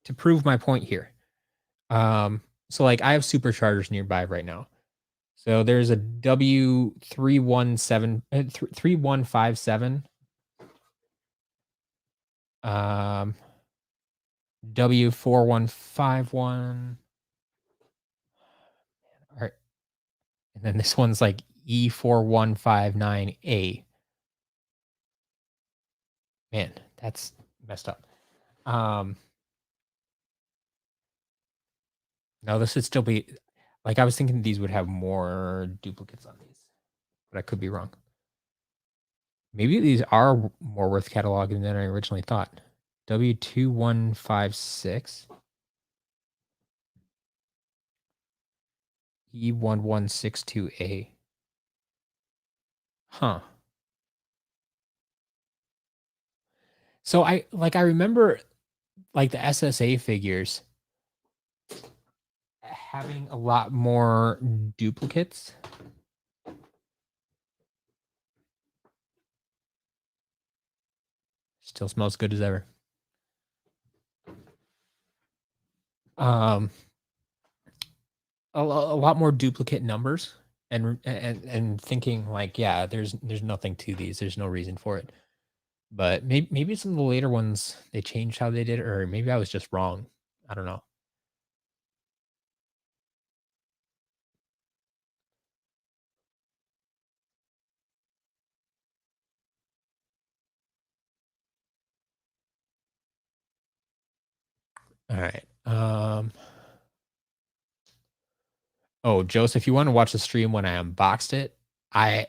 to prove my point here. So like I have SuperChargers nearby right now. So there's a W317 3157, um, W4151. All right. And then this one's like E4159A. Man, that's messed up. No, this would still be like I was thinking these would have more duplicates on these, but I could be wrong. Maybe these are more worth cataloging than I originally thought. W2156. E1162A. Huh. So I remember like the SSA figures having a lot more duplicates. Still smells good as ever. Um a lot more duplicate numbers, and thinking like, yeah, there's nothing to these. There's no reason for it. But maybe some of the later ones they changed how they did it, or maybe I was just wrong. I don't know. All right. Oh, Joseph, you want to watch the stream when I unboxed it? I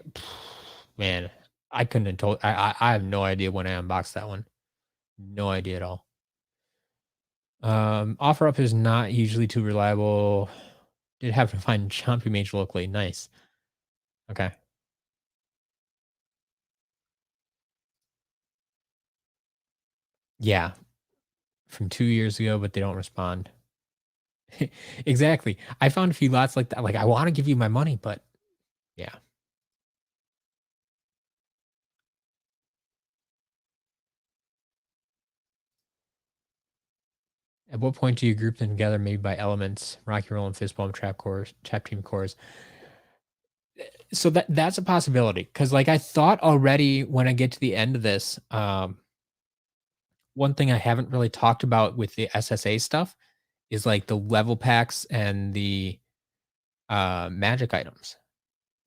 man, I couldn't have told. I have no idea when I unboxed that one. No idea at all. OfferUp is not usually too reliable. Did have to find Chompy Mage locally. Nice. Okay. Yeah, from 2 years ago, but they don't respond. Exactly. I found a few lots like that. Like I want to give you my money, but yeah. At what point do you group them together, maybe by elements, Rocky Roll and Fist Bump, Trap Cores, Trap Team Cores? So that's a possibility, because like I thought already when I get to the end of this, one thing I haven't really talked about with the SSA stuff is like the level packs and the magic items.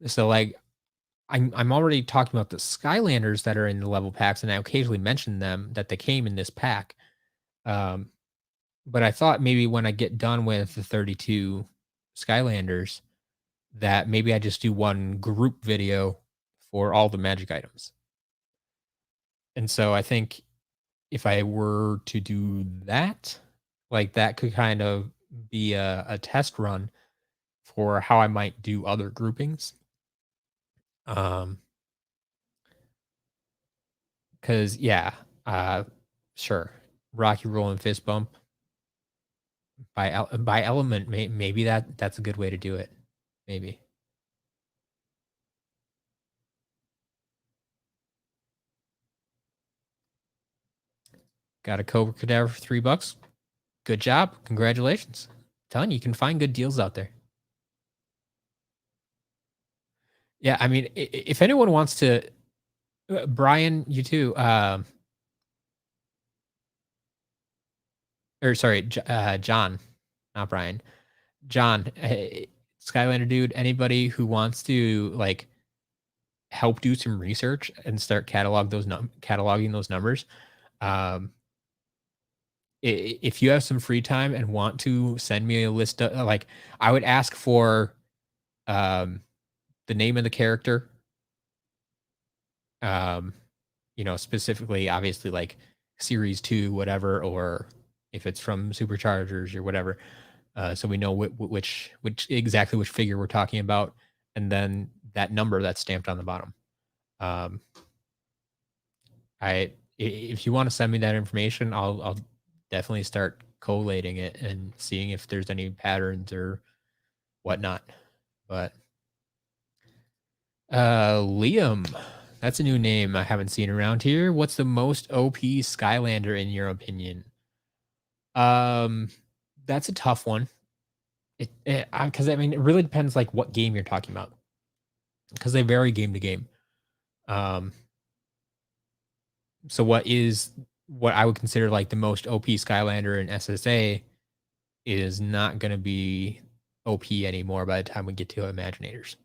So like I'm already talking about the Skylanders that are in the level packs, and I occasionally mention them that they came in this pack. Um, but I thought maybe when I get done with the 32 Skylanders, that maybe I just do one group video for all the magic items. And so I think if I were to do that, like that could kind of be a test run for how I might do other groupings. Um, because yeah, uh, sure, Rocky Roll and Fist Bump by element, maybe that's a good way to do it. Maybe. Got a Cobra Cadaver for $3. Good job. Congratulations. I'm telling you, you can find good deals out there. Yeah, I mean, if anyone wants to, Brian, you too. Or sorry, John. not Brian. John, Skylander dude, anybody who wants to like help do some research and start cataloging those numbers. Um, if you have some free time and want to send me a list of like, I would ask for um, the name of the character, um, specifically, obviously, like series two, whatever, or if it's from Superchargers or whatever, so we know which exactly which figure we're talking about, and then that number that's stamped on the bottom. Um, if you want to send me that information, I'll definitely start collating it and seeing if there's any patterns or whatnot. But Liam, that's a new name I haven't seen around here. What's the most OP Skylander in your opinion? Um, that's a tough one. Because I mean, it really depends like what game you're talking about, because they vary game to game. Um, so what I would consider like the most OP Skylander in SSA is not going to be OP anymore by the time we get to Imaginators.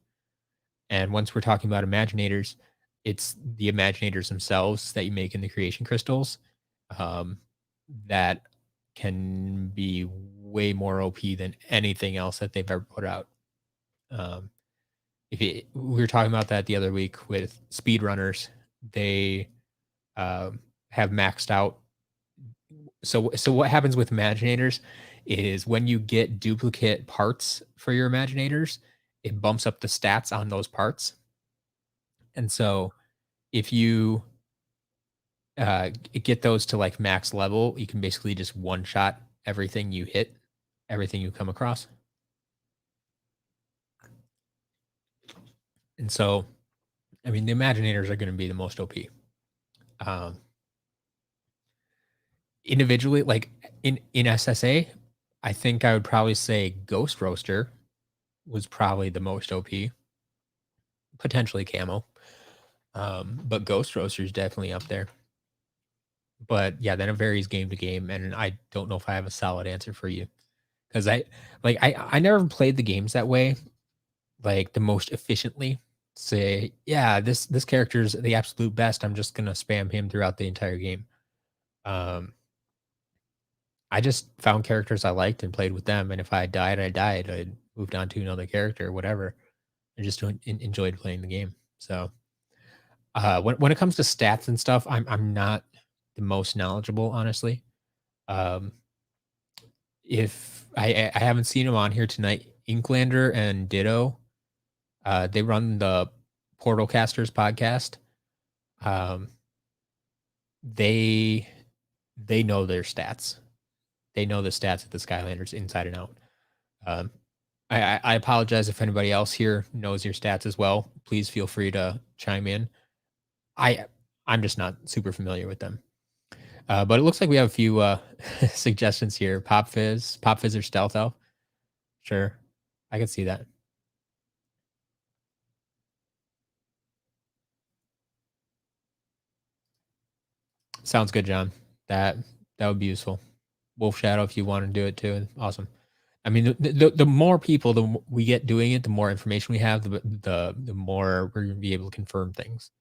And once we're talking about Imaginators, it's the Imaginators themselves that you make in the creation crystals, um, that can be way more OP than anything else that they've ever put out. Um, we were talking about that the other week with speedrunners. They have maxed out. So what happens with Imaginators is when you get duplicate parts for your Imaginators, it bumps up the stats on those parts. And so if you get those to like max level, you can basically just one shot everything you hit, everything you come across. And so, I mean, the Imaginators are going to be the most OP. Individually, like in SSA, I think I would probably say Ghost Roaster was probably the most OP, potentially Camo. But Ghost Roaster is definitely up there. But yeah, then it varies game to game, and I don't know if I have a solid answer for you, because I never played the games that way, like the most efficiently. Say, yeah, this character is the absolute best. I'm just gonna spam him throughout the entire game. Um, I just found characters I liked and played with them, and if I died, I died. I moved on to another character, whatever. I just enjoyed playing the game. So when it comes to stats and stuff, I'm not the most knowledgeable, honestly. Um, if I haven't seen them on here tonight, Inklander and Ditto, they run the Portal Casters podcast. Um, they they know their stats. They know the stats of the Skylanders inside and out. Um, I apologize if anybody else here knows your stats as well. Please feel free to chime in. I I'm just not super familiar with them. But it looks like we have a few suggestions here. Pop Fizz or Stealth Elf. Sure, I can see that. Sounds good, John. That would be useful. Wolf Shadow, if you want to do it too, awesome. I mean, the more people we get doing it, the more information we have, the more we're gonna be able to confirm things.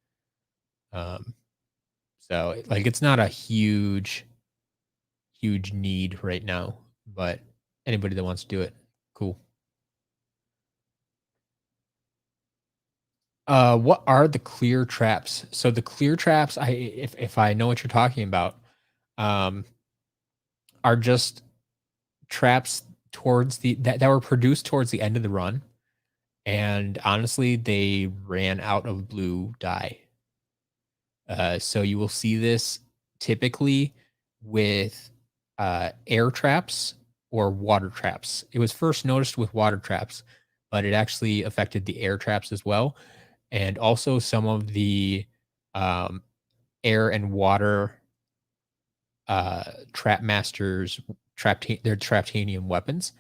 Um, so like it's not a huge need right now, but anybody that wants to do it, cool. What are the clear traps? So the clear traps, if I know what you're talking about, um, are just traps towards that were produced towards the end of the run, and honestly, they ran out of blue dye. So you will see this typically with air traps or water traps. It was first noticed with water traps, but it actually affected the air traps as well, and also some of the um, air and water trap masters their traptanium weapons.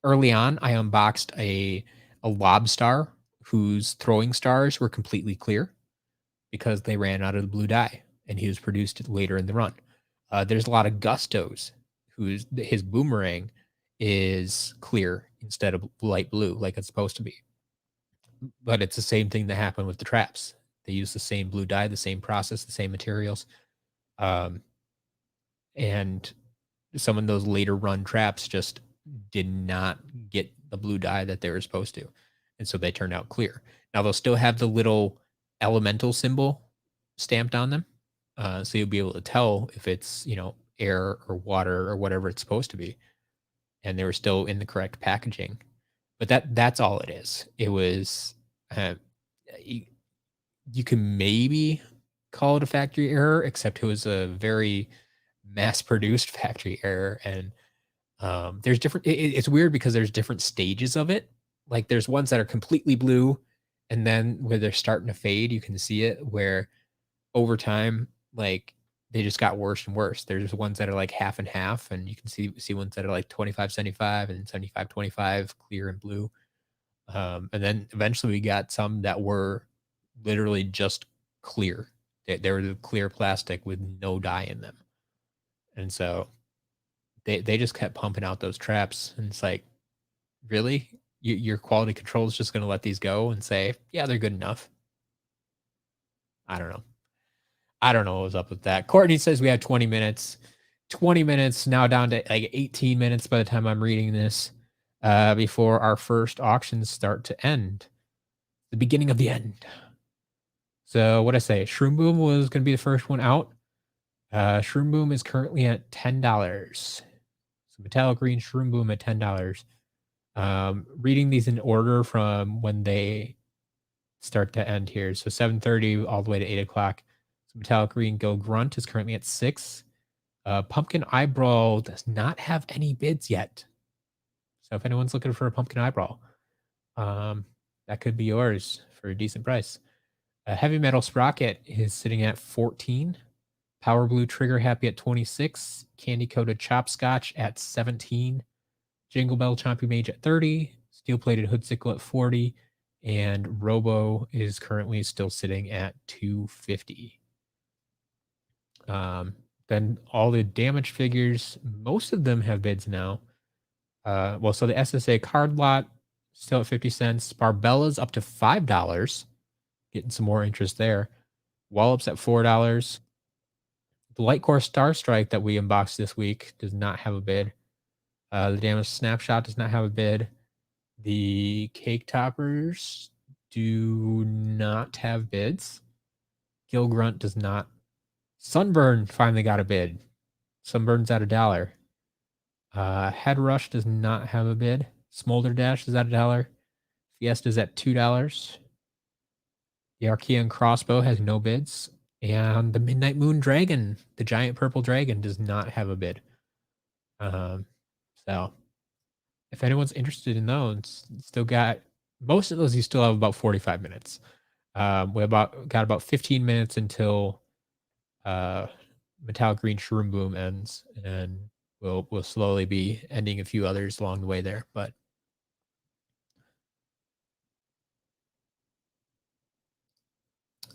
Early on, I unboxed a lobstar whose throwing stars were completely clear because they ran out of the blue dye, and he was produced later in the run. There's a lot of Gustos, his boomerang is clear instead of light blue like it's supposed to be. But it's the same thing that happened with the traps. They use the same blue dye, the same process, the same materials. Um, and some of those later run traps just did not get the blue dye that they were supposed to. And so they turned out clear. Now they'll still have the little elemental symbol stamped on them. So you'll be able to tell if it's, air or water or whatever it's supposed to be. And they were still in the correct packaging. But that's all it is. It was you, you can maybe call it a factory error, except it was a very mass-produced factory error. And there's different. It's weird because there's different stages of it. Like there's ones that are completely blue, and then where they're starting to fade, you can see it. Where over time, like they just got worse and worse. There's ones that are like half and half, and you can see ones that are like 25-75 and 75-25, clear and blue. And then eventually we got some that were literally just clear. They were the clear plastic with no dye in them. And so they just kept pumping out those traps. And it's like, really? Your quality control is just going to let these go and say, yeah, they're good enough. I don't know. I don't know what was up with that. Courtney says we have 20 minutes. 20 minutes, now down to like 18 minutes by the time I'm reading this, before our first auctions start to end. The beginning of the end. So what I say, Shroom Boom was going to be the first one out. Shroom Boom is currently at $10. So metallic green Shroom Boom at $10. Reading these in order from when they start to end here. So 7:30 all the way to 8 o'clock. So metallic green Go Grunt is currently at 6. Pumpkin Eyebrow does not have any bids yet. So if anyone's looking for a pumpkin eyebrow, that could be yours for a decent price. Heavy Metal Sprocket is sitting at 14. Power Blue Trigger Happy at 26. Candy Coated Chopscotch at 17. Jingle Bell Chompy Mage at 30. Steel Plated Hoodsickle at 40. And Robo is currently still sitting at 250. Then all the damage figures, most of them have bids now. So the SSA card lot still at 50 cents. Barbella's up to $5. Getting some more interest there. Wallops at $4. The Lightcore Star Strike that we unboxed this week does not have a bid. The Damage Snapshot does not have a bid. The Cake Toppers do not have bids. Gil Grunt does not. Sunburn finally got a bid. Sunburn's at $1. Head Rush does not have a bid. Smolder Dash is at $1. Fiesta's at $2. The Archean Crossbow has no bids. And the Midnight Moon Dragon, the giant purple dragon, does not have a bid. So if anyone's interested in those, still got most of those. You still have about 45 minutes. We got about 15 minutes until Metallic Green Shroom Boom ends, and we'll slowly be ending a few others along the way there. But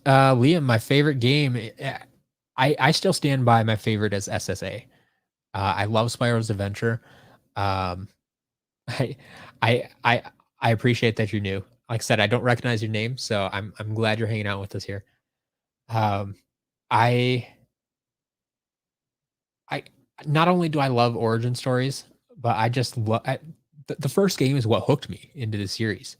Liam, my favorite game, I still stand by my favorite as SSA. I love Spyro's Adventure. I appreciate that you're new. Like I said, I don't recognize your name, so I'm glad you're hanging out with us here. I not only do I love origin stories, but I just love the first game is what hooked me into the series.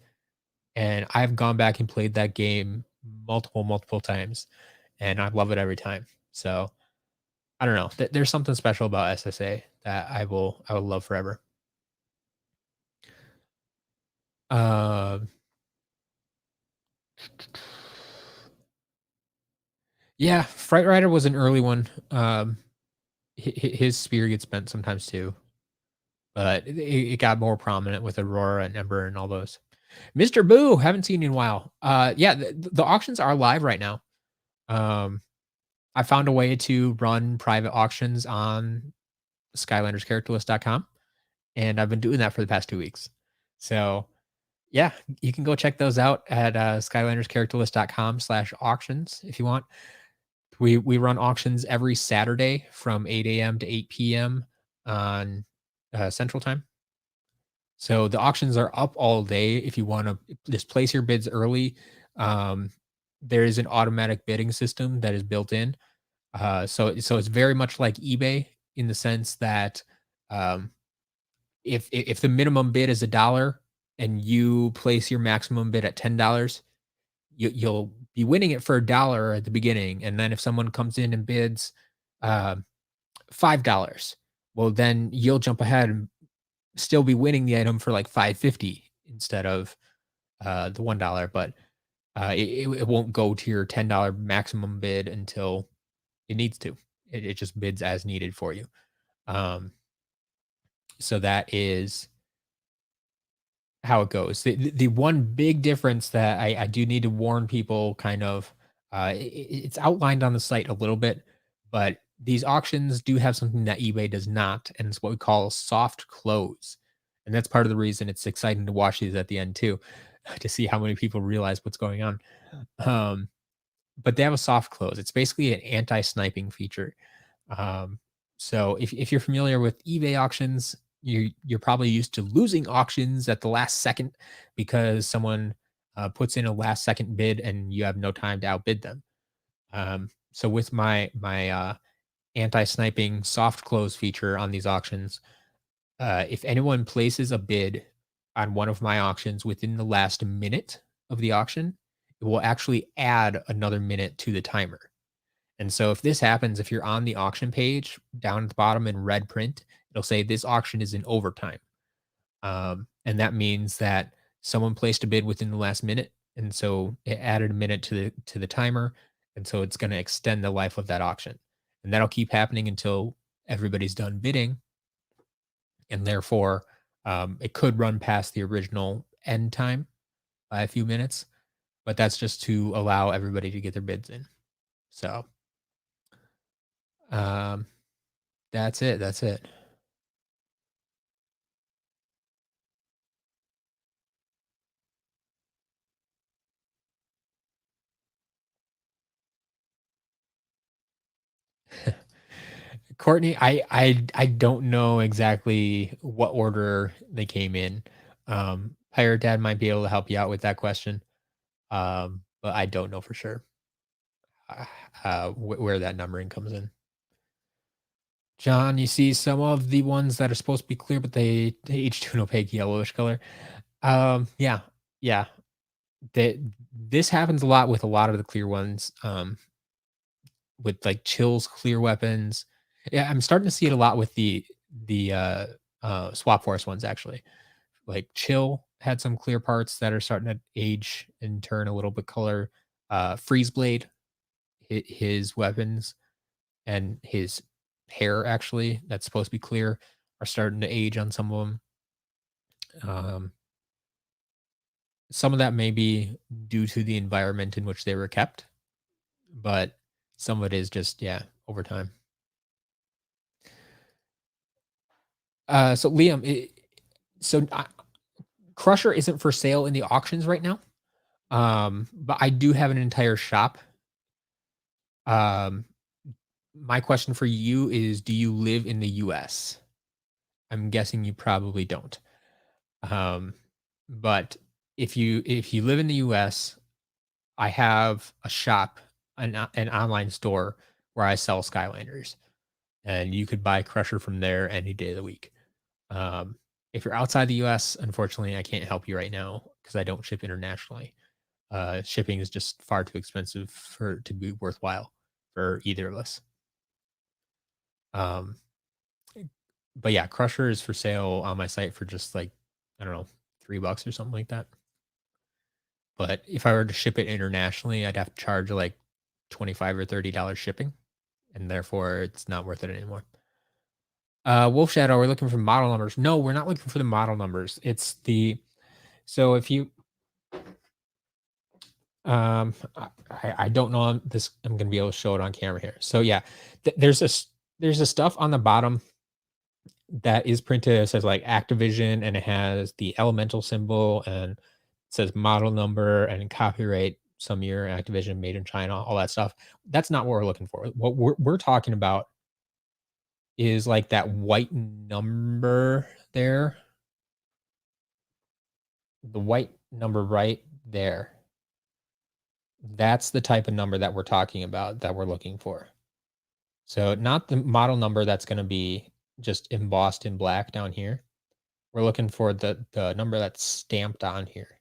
And I've gone back and played that game multiple times, and I love it every time. So I don't know. There's something special about SSA that I will love forever. Yeah, Fright Rider was an early one. His spear gets bent sometimes too, but it got more prominent with Aurora and Ember and all those. Mr. Boo, haven't seen you in a while. Yeah, the auctions are live right now. I found a way to run private auctions on SkylandersCharacterList.com, and I've been doing that for the past 2 weeks. So yeah, you can go check those out at SkylandersCharacterList.com/auctions if you want. We run auctions every Saturday from 8 a.m. to 8 p.m. on Central Time. So the auctions are up all day. If you want to just place your bids early, um, there is an automatic bidding system that is built in. So it's very much like eBay in the sense that um, if the minimum bid is $1 and you place your maximum bid at $10, you'll be winning it for $1 at the beginning, and then if someone comes in and bids um, $5, well, then you'll jump ahead and still be winning the item for like 5.50 instead of the $1, but it won't go to your $10 maximum bid until it needs to. It just bids as needed for you. Um, so that is how it goes. The one big difference that I do need to warn people kind of, it's outlined on the site a little bit, but these auctions do have something that eBay does not, and it's what we call soft close. And that's part of the reason it's exciting to watch these at the end too, to see how many people realize what's going on. Um, but they have a soft close. It's basically an anti-sniping feature. Um, so if you're familiar with eBay auctions, you're probably used to losing auctions at the last second because someone puts in a last second bid and you have no time to outbid them. So with my anti-sniping soft close feature on these auctions, if anyone places a bid on one of my auctions within the last minute of the auction, it will actually add another minute to the timer. And so if this happens, if you're on the auction page down at the bottom in red print, it'll say this auction is in overtime. And that means that someone placed a bid within the last minute. And so it added a minute to the timer. And so it's going to extend the life of that auction. And that'll keep happening until everybody's done bidding. And therefore, it could run past the original end time by a few minutes, but that's just to allow everybody to get their bids in. So um, that's it. That's it. Courtney, I don't know exactly what order they came in. Pirate Dad might be able to help you out with that question. But I don't know for sure where that numbering comes in. John, you see some of the ones that are supposed to be clear, but they each do an opaque yellowish color. Yeah, yeah. This happens a lot with a lot of the clear ones. With like Chill's clear weapons. Yeah, I'm starting to see it a lot with the Swap Force ones actually. Like Chill had some clear parts that are starting to age and turn a little bit color. Freeze Blade, his weapons and his hair actually that's supposed to be clear are starting to age on some of them. Um, some of that may be due to the environment in which they were kept, but some of it is just yeah over time. So Liam, so Crusher isn't for sale in the auctions right now. But I do have an entire shop. Um, my question for you is, do you live in the US? I'm guessing you probably don't. Um, but if you live in the US, I have a shop, an online store where I sell Skylanders, and you could buy Crusher from there any day of the week. Um, if you're outside the US, unfortunately, I can't help you right now because I don't ship internationally. Shipping is just far too expensive for to be worthwhile for either of us. Um, but yeah, Crusher is for sale on my site for just like I don't know, $3 or something like that. But if I were to ship it internationally, I'd have to charge like 25 or $30 shipping, and therefore it's not worth it anymore. Wolf Shadow, we're looking for model numbers. No, we're not looking for the model numbers. It's the so if you I don't know this I'm gonna be able to show it on camera here. So yeah, there's a stuff on the bottom that is printed. It says like Activision and it has the elemental symbol and it says model number and copyright some year Activision made in China, all that stuff. That's not what we're looking for. What we're talking about is like that white number there. the white number right there, that's the type of number that we're talking about that we're looking for. So not the model number that's going to be just embossed in black down here. We're looking for the number that's stamped on here.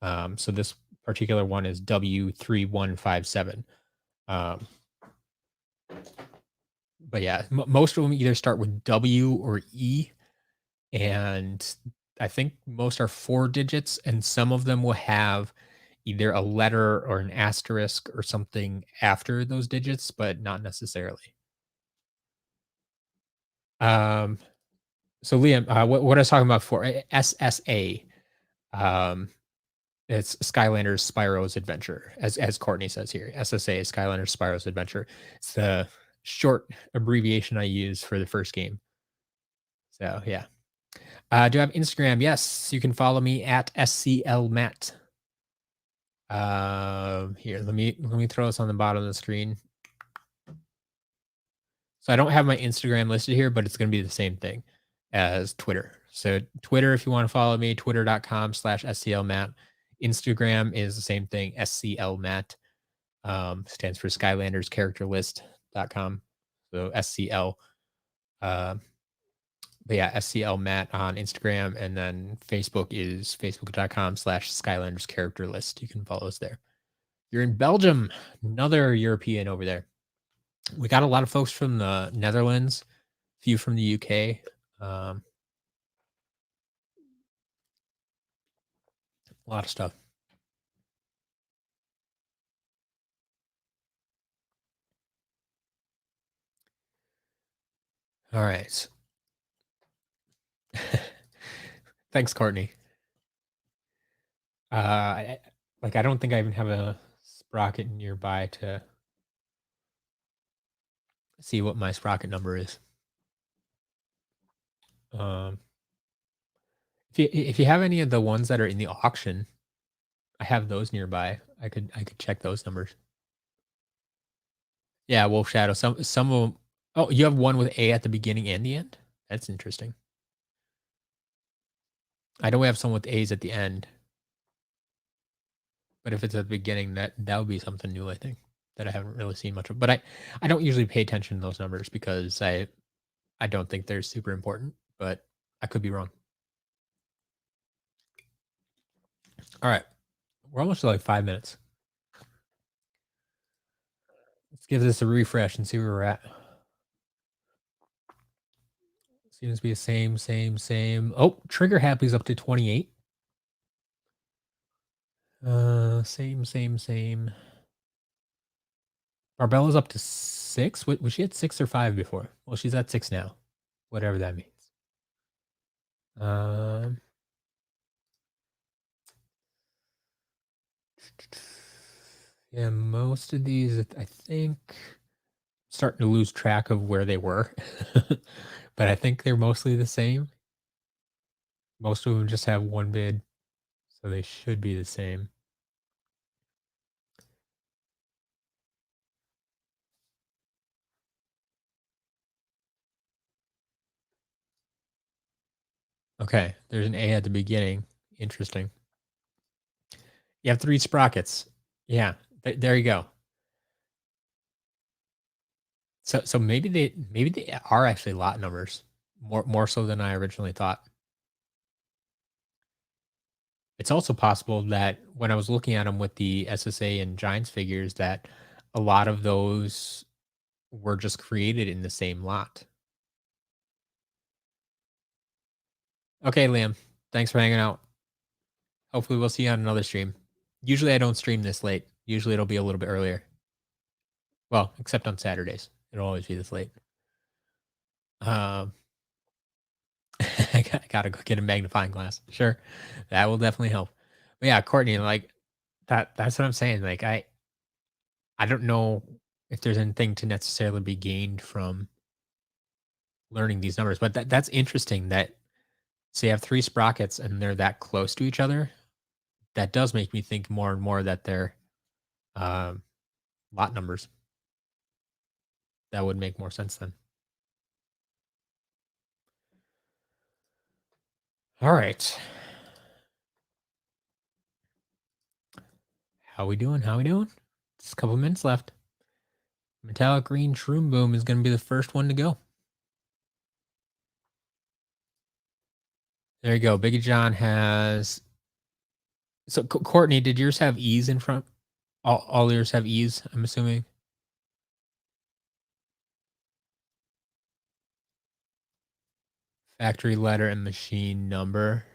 So this particular one is W3157. Um, but yeah, most of them either start with W or E, and I think most are 4 digits, and some of them will have either a letter or an asterisk or something after those digits, but not necessarily. Um, so Liam, what I was talking about for SSA, um, it's Skylanders Spyro's Adventure, as Courtney says here. SSA is Skylanders Spyro's Adventure. It's the short abbreviation I use for the first game. So yeah. Do I have Instagram? Yes, you can follow me at SCL Matt. Here, let me throw this on the bottom of the screen. So I don't have my Instagram listed here, but it's going to be the same thing as Twitter. So Twitter, if you want to follow me, twitter.com/SCL Matt. Instagram is the same thing, SCL Matt. Stands for Skylanders Character List.com. So SCL. But yeah, SCL Matt on Instagram, and then Facebook is facebook.com/Skylanders Character List. You can follow us there. You're in Belgium, another European over there. We got a lot of folks from the Netherlands, a few from the UK. A lot of stuff. All right. Thanks, Courtney. I don't think I even have a sprocket nearby to see what my sprocket number is. Um, if you have any of the ones that are in the auction, I have those nearby. I could check those numbers. Yeah, Wolf Shadow. Some of them. Oh, you have one with A at the beginning and the end. That's interesting. I know we have some with A's at the end, but if it's at the beginning, that would be something new. I think that I haven't really seen much of. But I don't usually pay attention to those numbers because I don't think they're super important. But I could be wrong. All right, we're almost to like 5 minutes. Let's give this a refresh and see where we're at. Seems to be the same. Oh, Trigger Happy's up to 28. Same. Barbella's up to 6. Was she at 6 or 5 before? Well, she's at 6 now. Whatever that means. Um, yeah, most of these, I think, starting to lose track of where they were, but I think they're mostly the same. Most of them just have one bid, so they should be the same. Okay, there's an A at the beginning. Interesting. You have 3 sprockets. Yeah, there you go. So maybe they are actually lot numbers, more so than I originally thought. It's also possible that when I was looking at them with the SSA and Giants figures, that a lot of those were just created in the same lot. Okay, Liam, thanks for hanging out. Hopefully, we'll see you on another stream. Usually, I don't stream this late. Usually, it'll be a little bit earlier. Well, except on Saturdays. It'll always be this late. Um, I gotta go get a magnifying glass. Sure, that will definitely help. But yeah, Courtney, like that's what I'm saying. Like I don't know if there's anything to necessarily be gained from learning these numbers, but that's interesting that so you have 3 sprockets and they're that close to each other. That does make me think more and more that they're um, lot numbers. That would make more sense then. All right. How we doing? How we doing? Just a couple minutes left. Metallic green shroom boom is going to be the first one to go. There you go. Biggie John has. So Courtney, did yours have E's in front? All yours have E's, I'm assuming. Factory letter and machine number.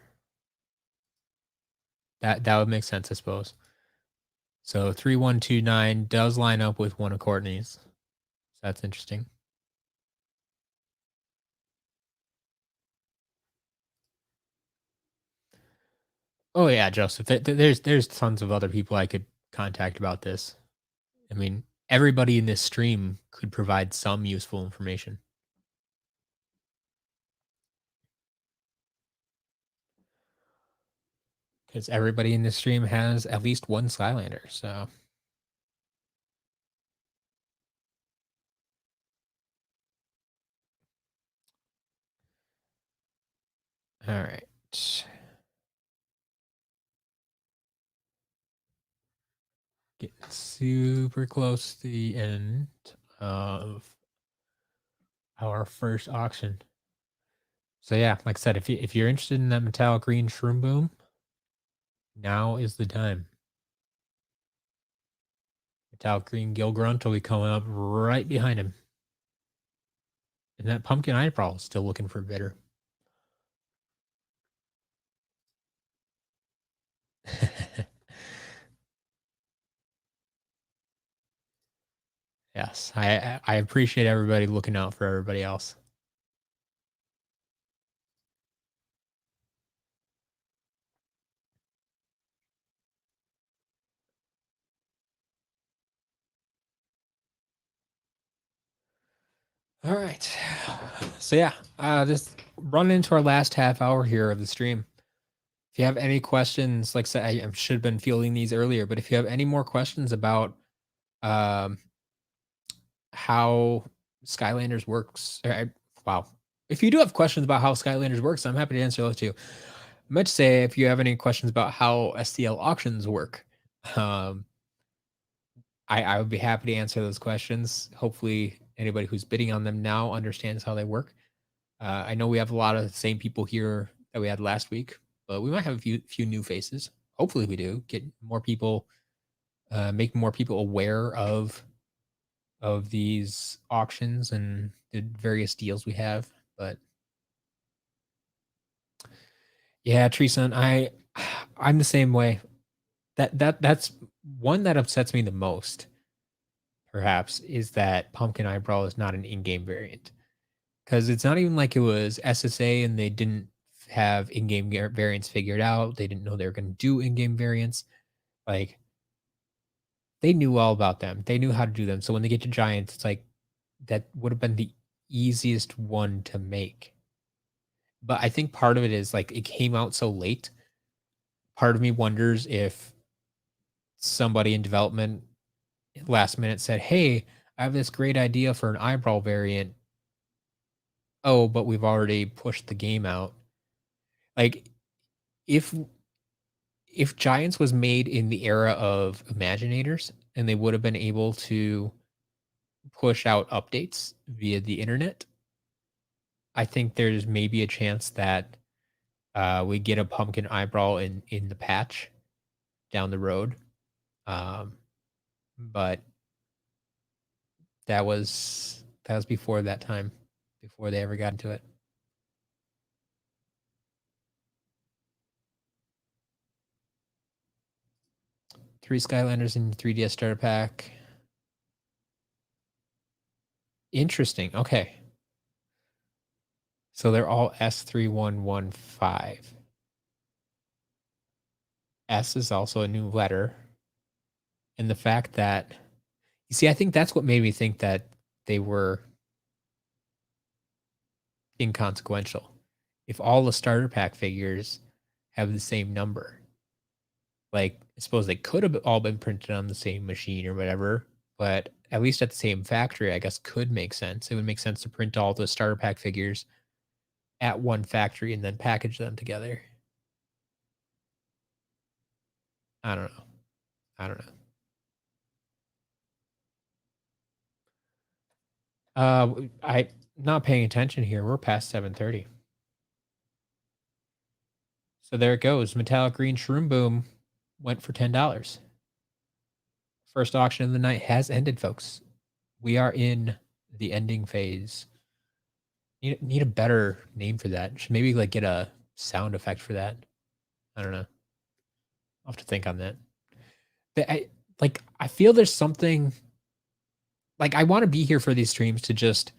That would make sense, I suppose. So 3129 does line up with one of Courtney's. So that's interesting. Oh yeah, Joseph. There's tons of other people I could contact about this. I mean, everybody in this stream could provide some useful information. Because everybody in this stream has at least one Skylander, so. All right. Getting super close to the end of our first auction. So yeah, like I said, if you're interested in that metallic green shroom boom, now is the time. Metallic green Gil Grunt will be coming up right behind him. And that pumpkin eyebrow is still looking for bitter. Yes, I appreciate everybody looking out for everybody else. All right. So yeah, just run into our last half hour here of the stream. If you have any questions, like I said, I should have been fielding these earlier, but if you have any more questions about um, how Skylanders works, wow. If you do have questions about how Skylanders works, I'm happy to answer those too. I meant to say if you have any questions about how SCL Auctions work, um, I would be happy to answer those questions. Hopefully, anybody who's bidding on them now understands how they work. I know we have a lot of the same people here that we had last week, but we might have a few new faces. Hopefully, we do get more people, make more people aware of these auctions and the various deals we have. But yeah, Treeson, I'm the same way. That's one that upsets me the most. Perhaps is that Pumpkin Eyebrow is not an in-game variant. Because it's not even like it was SSA and they didn't have in-game variants figured out. They didn't know they were going to do in-game variants. Like they knew all about them. They knew how to do them. So when they get to Giants, it's like that would have been the easiest one to make. But I think part of it is like it came out so late. Part of me wonders if somebody in development last minute said, "Hey, I have this great idea for an eyebrow variant." Oh, but we've already pushed the game out. Like if Giants was made in the era of Imaginators and they would have been able to push out updates via the internet, I think there's maybe a chance that we get a pumpkin eyebrow in the patch down the road. Um, but that was before that time, before they ever got into it. 3 Skylanders in 3DS starter pack. Interesting. Okay. So they're all S3115. S is also a new letter. And the fact that, you see, I think that's what made me think that they were inconsequential. If all the starter pack figures have the same number, like I suppose they could have all been printed on the same machine or whatever, but at least at the same factory, I guess could make sense. It would make sense to print all the starter pack figures at one factory and then package them together. I don't know. I don't know. I not paying attention here. We're past 7:30. So there it goes. Metallic green shroom boom went for $10. First auction of the night has ended, folks. We are in the ending phase. Need a better name for that. Should maybe like get a sound effect for that. I don't know. I'll have to think on that. But I feel there's something like I want to be here for these streams to just,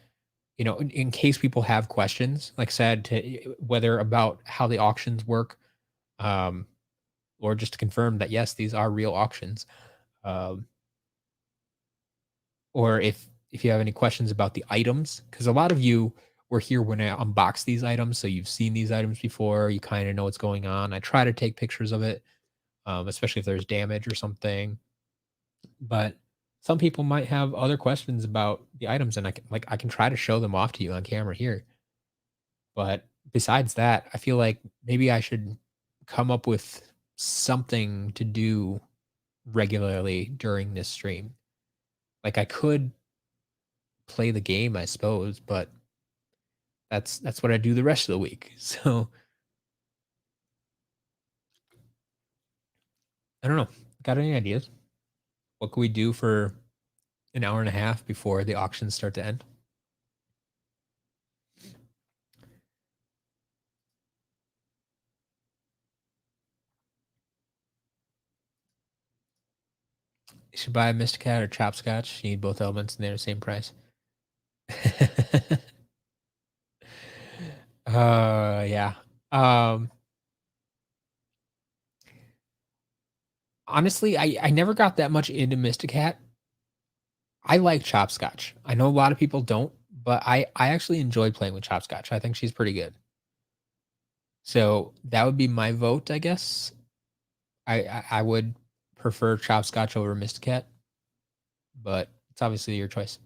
in case people have questions, like said, to whether about how the auctions work, um, or just to confirm that yes, these are real auctions. Um, or if you have any questions about the items, because a lot of you were here when I unboxed these items, so you've seen these items before, you kind of know what's going on. I try to take pictures of it, especially if there's damage or something. But some people might have other questions about the items, and I can try to show them off to you on camera here. But besides that, I feel like maybe I should come up with something to do regularly during this stream. Like I could play the game, I suppose, but that's what I do the rest of the week. So I don't know. Got any ideas? What can we do for an hour and a half before the auctions start to end? You should buy a Mysticat or Chopscotch. You need both elements and they're the same price. Yeah. Um, Honestly, I never got that much into Mysticat. I like Chopscotch. I know a lot of people don't, but I actually enjoy playing with Chopscotch. I think she's pretty good. So that would be my vote, I guess. I would prefer Chopscotch over Mysticat, but it's obviously your choice.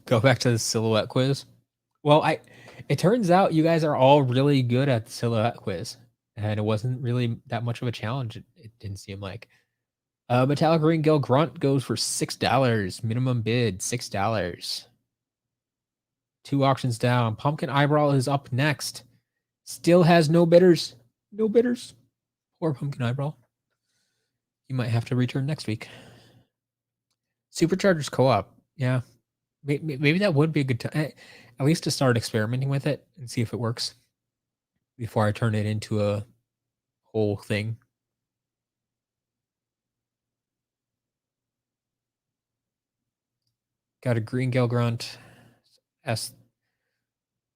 Go back to the silhouette quiz. Well, it turns out you guys are all really good at the silhouette quiz, and it wasn't really that much of a challenge. It didn't seem like. Metallic Ring Gill Grunt goes for $6. Minimum bid $6. 2 auctions down. Pumpkin Eyebrow is up next. Still has no bidders. No bidders. Poor Pumpkin Eyebrow. You might have to return next week. SuperChargers co-op. Yeah. Maybe that would be a good time. At least to start experimenting with it and see if it works before I turn it into a whole thing. Got a green Gale Grunt. S.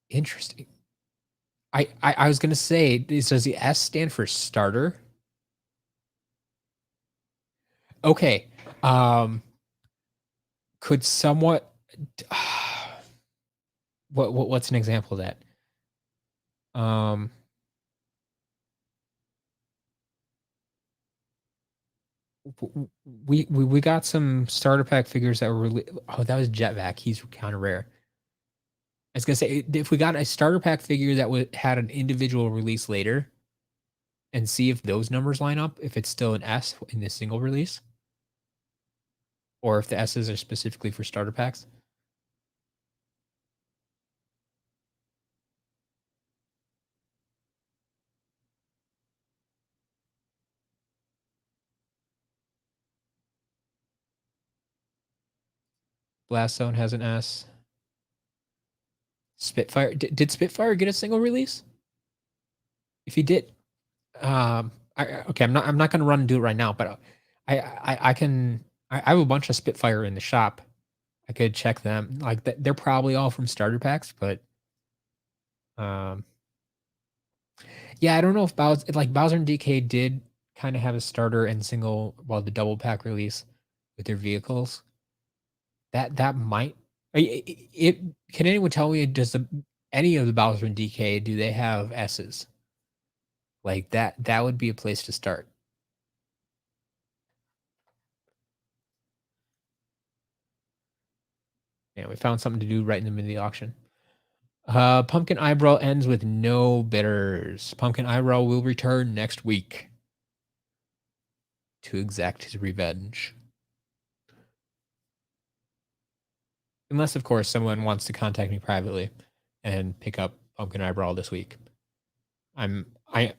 Interesting. I was gonna say, does the S stand for starter? Okay. Could somewhat what's an example of that? We got some starter pack figures that were really. Oh, that was Jetvac. He's kind of rare. I was gonna say if we got a starter pack figure that had an individual release later, and see if those numbers line up. If it's still an S in this single release, or if the S's are specifically for starter packs. Blast Zone has an S. Spitfire did Spitfire get a single release? If he did, okay, I'm not gonna run and do it right now, but I can. I have a bunch of Spitfire in the shop. I could check them. Like they're probably all from starter packs, but um, yeah, I don't know if Bowser and DK did kind of have a starter and single, well, the double pack release with their vehicles. That might. It can anyone tell me, does any of the Bowser and DK, do they have S's? Like that would be a place to start. Yeah, we found something to do right in the middle of the auction. Pumpkin Eyebrow ends with no bidders. Pumpkin Eyebrow will return next week. to exact his revenge. Unless, of course, someone wants to contact me privately and pick up Pumpkin Eye Brawl this week. I'm I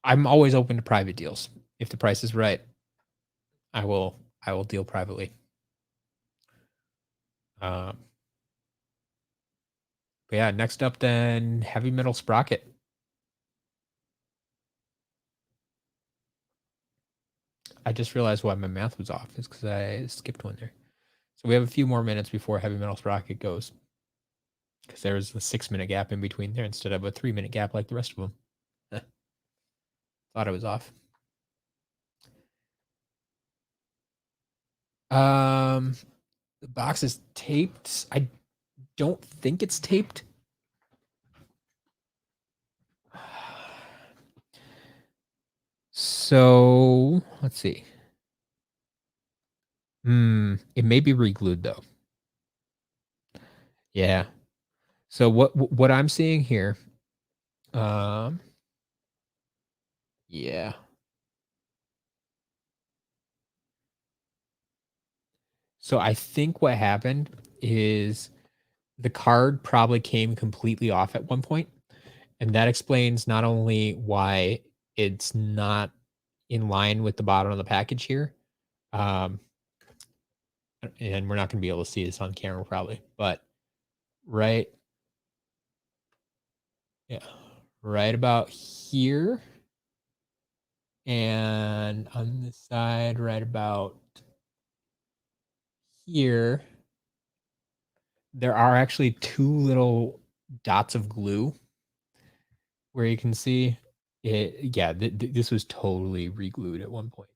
I'm always open to private deals. If the price is right, I will deal privately. Um, but yeah, next up then Heavy Metal Sprocket. I just realized why my math was off. It's because I skipped one there. So we have a few more minutes before Heavy Metal Sprocket goes. Because there's a 6-minute gap in between there instead of a 3-minute gap like the rest of them. Thought I was off. The box is taped. I don't think it's taped. So let's see. It may be re-glued though. Yeah. So what I'm seeing here, um, yeah. So I think what happened is the card probably came completely off at one point, and that explains not only why it's not in line with the bottom of the package here, um, and we're not going to be able to see this on camera probably, but right, yeah, right about here, and on this side, right about here, there are actually two little dots of glue where you can see it. Yeah, this was totally re-glued at one point.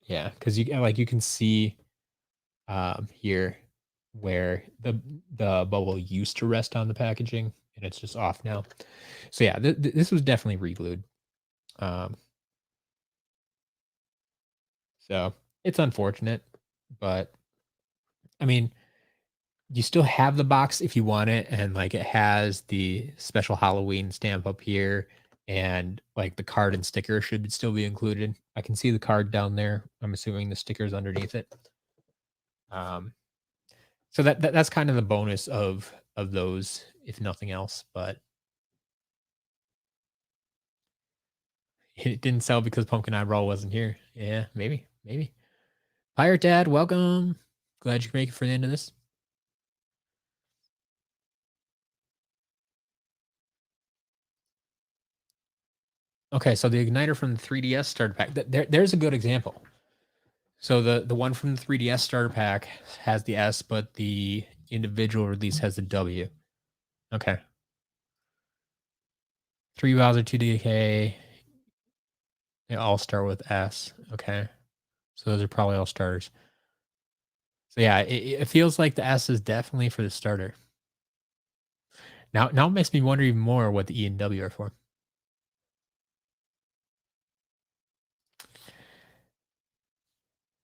Yeah, because you can see here where the bubble used to rest on the packaging, and it's just off now. So yeah, this was definitely re-glued. Um, so it's unfortunate, but I mean, you still have the box if you want it, and like it has the special Halloween stamp up here, and like the card and sticker should still be included. I can see the card down there. I'm assuming the sticker's underneath it. Um, so that's kind of the bonus of those, if nothing else. But it didn't sell because Pumpkin Eyebrow wasn't here. Yeah, maybe. Pirate Dad, welcome. Glad you can make it for the end of this. Okay, so the igniter from the 3DS starter pack. There's a good example. So the one from the 3DS starter pack has the S, but the individual release has the W. Okay. 3 Bowser, 2 DK. They all start with S. Okay. So those are probably all starters. So yeah, it feels like the S is definitely for the starter. Now it makes me wonder even more what the E and W are for.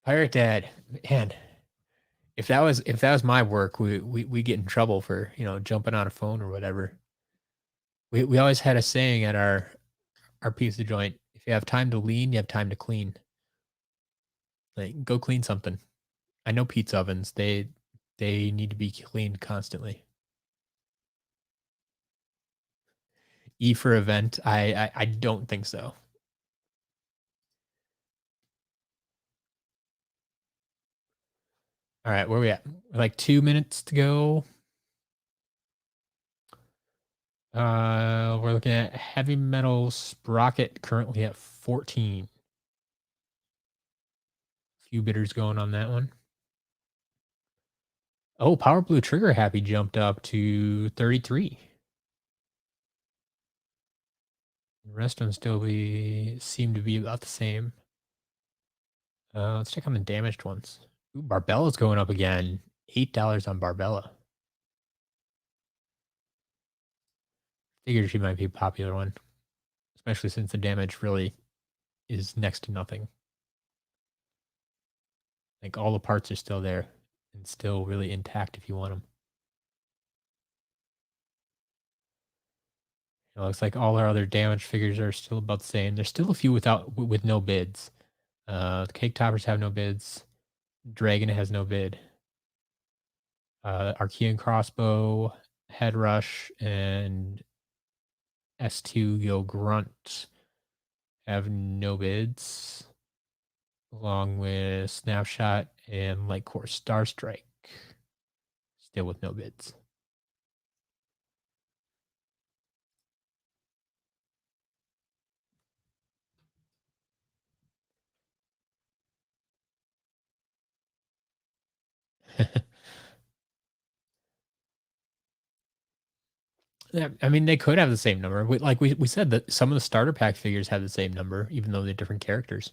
Pirate Dad, man, if that was my work, we get in trouble for jumping on a phone or whatever. We always had a saying at our pizza joint: if you have time to lean, you have time to clean. Like, go clean something. I know pizza ovens, they need to be cleaned constantly. E for event, I don't think so. All right, where we at? Like 2 minutes to go. We're looking at Heavy Metal Sprocket currently at 14. Few bidders going on that one. Oh, Power Blue Trigger Happy jumped up to 33. The rest of them still seem to be about the same. Let's check on the damaged ones. Ooh, Barbella's going up again. $8 on Barbella. Figured she might be a popular one, especially since the damage really is next to nothing. Like, all the parts are still there and still really intact if you want them. It looks like all our other damage figures are still about the same. There's still a few with no bids. The Cake Toppers have no bids. Dragon has no bid. Archean Crossbow, Head Rush, and S2 Yo Grunt have no bids, along with Snapshot and Light Core Star Strike, still with no bids. Yeah, I mean, they could have the same number. We said that some of the starter pack figures have the same number, even though they're different characters.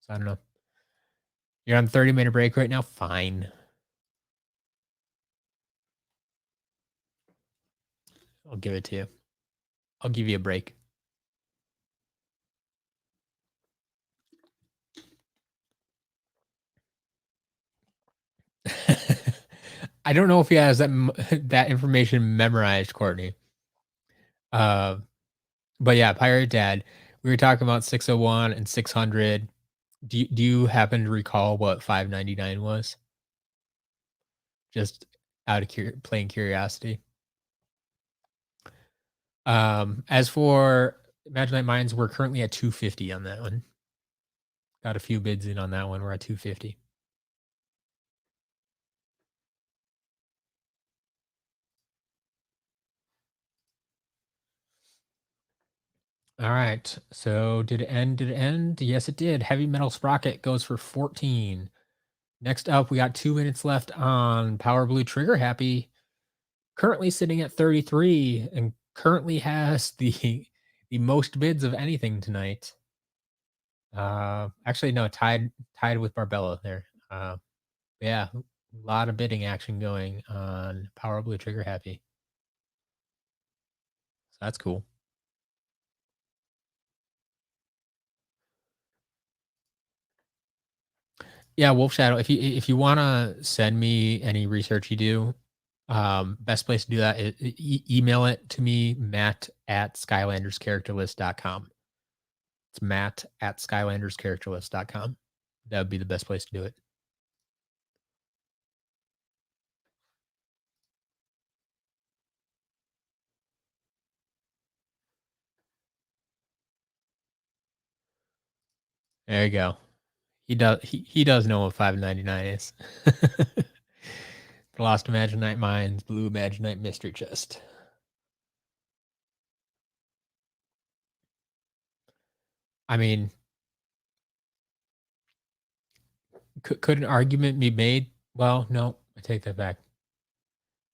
So I don't know. You're on 30-minute break right now? Fine. I'll give it to you. I'll give you a break. I don't know if he has that information memorized, Courtney. Uh, but yeah, Pirate Dad. We were talking about 601 and 600. Do you happen to recall what 599 was? Just out of plain curiosity. As for Imaginite Minds, we're currently at 250 on that one. Got a few bids in on that one. We're at 250. All right. So did it end? Did it end? Yes, it did. Heavy Metal Sprocket goes for 14. Next up, we got 2 minutes left on Power Blue Trigger Happy. Currently sitting at 33 and currently has the most bids of anything tonight. Actually, no, tied with Barbella there. Yeah, a lot of bidding action going on Power Blue Trigger Happy. So that's cool. Yeah, Wolf Shadow. If you want to send me any research you do, best place to do that is email it to me, matt@skylanderscharacterlist.com. It's matt@skylanderscharacterlist.com. That would be the best place to do it. There you go. He does know what 599 is. The Lost Imaginite Mines, Blue Imaginite Mystery Chest. I mean, could an argument be made? Well, no, I take that back.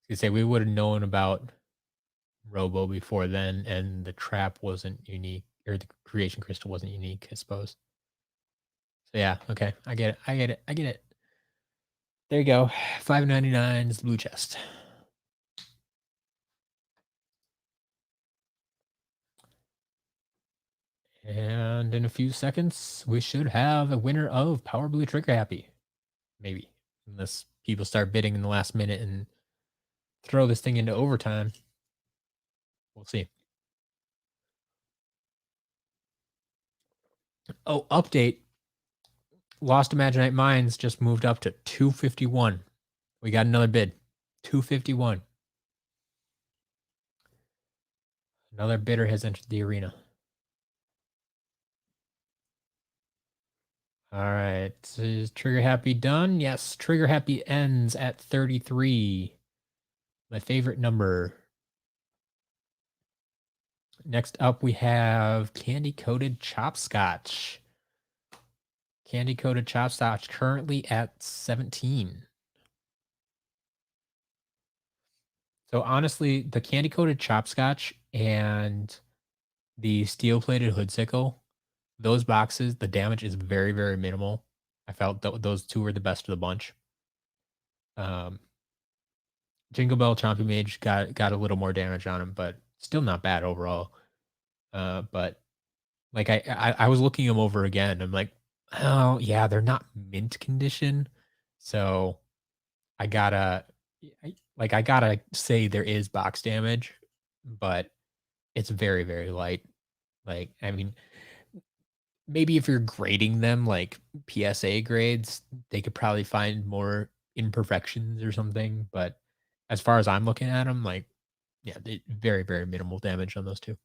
You say we would have known about Robo before then, and the trap wasn't unique, or the creation crystal wasn't unique, I suppose. So yeah, okay, I get it. I get it. I get it. There you go. 599 is the blue chest. And in a few seconds, we should have a winner of Power Blue Trigger Happy. Maybe. Unless people start bidding in the last minute and throw this thing into overtime. We'll see. Oh, update. Lost Imaginite Mines just moved up to 251. We got another bid. 251. Another bidder has entered the arena. All right. Is Trigger Happy done? Yes. Trigger Happy ends at 33. My favorite number. Next up, we have Candy Coated Chopscotch. Candy Coated Chopscotch currently at 17. So honestly, the Candy Coated Chopscotch and the Steel Plated Hoodsicle, those boxes, the damage is very, very minimal. I felt those two were the best of the bunch. Jingle Bell Chompy Mage got a little more damage on him, but still not bad overall. But like I was looking them over again. I'm like, oh yeah, they're not mint condition, so I gotta I gotta say there is box damage, but it's very very light. Like I mean, maybe if you're grading them like PSA grades, they could probably find more imperfections or something, but as far as I'm looking at them, like, yeah, they very, very minimal damage on those 2.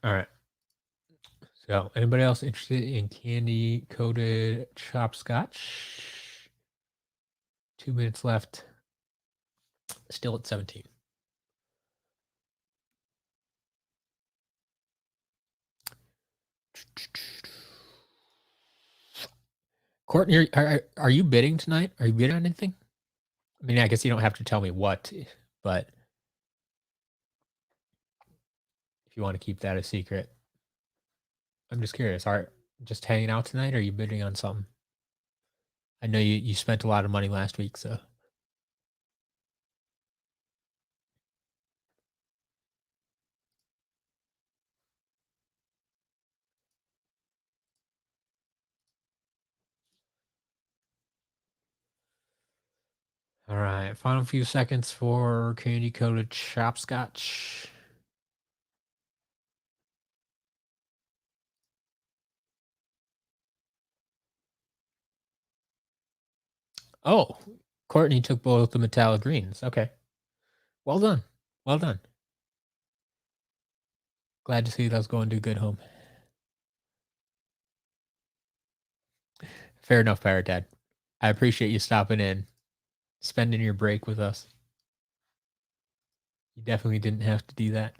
Alright. So, anybody else interested in candy coated chopscotch? 2 minutes left. Still at 17. Courtney, are you bidding tonight? Are you bidding on anything? I mean, I guess you don't have to tell me what, but if you want to keep that a secret, I'm just curious. Are just hanging out tonight? Or are you bidding on something? I know you spent a lot of money last week, so all right. Final few seconds for candy coated chopscotch. Oh, Courtney took both the metallic greens. Okay. Well done. Well done. Glad to see those going to a good home. Fair enough, Parrot Dad. I appreciate you stopping in, spending your break with us. You definitely didn't have to do that.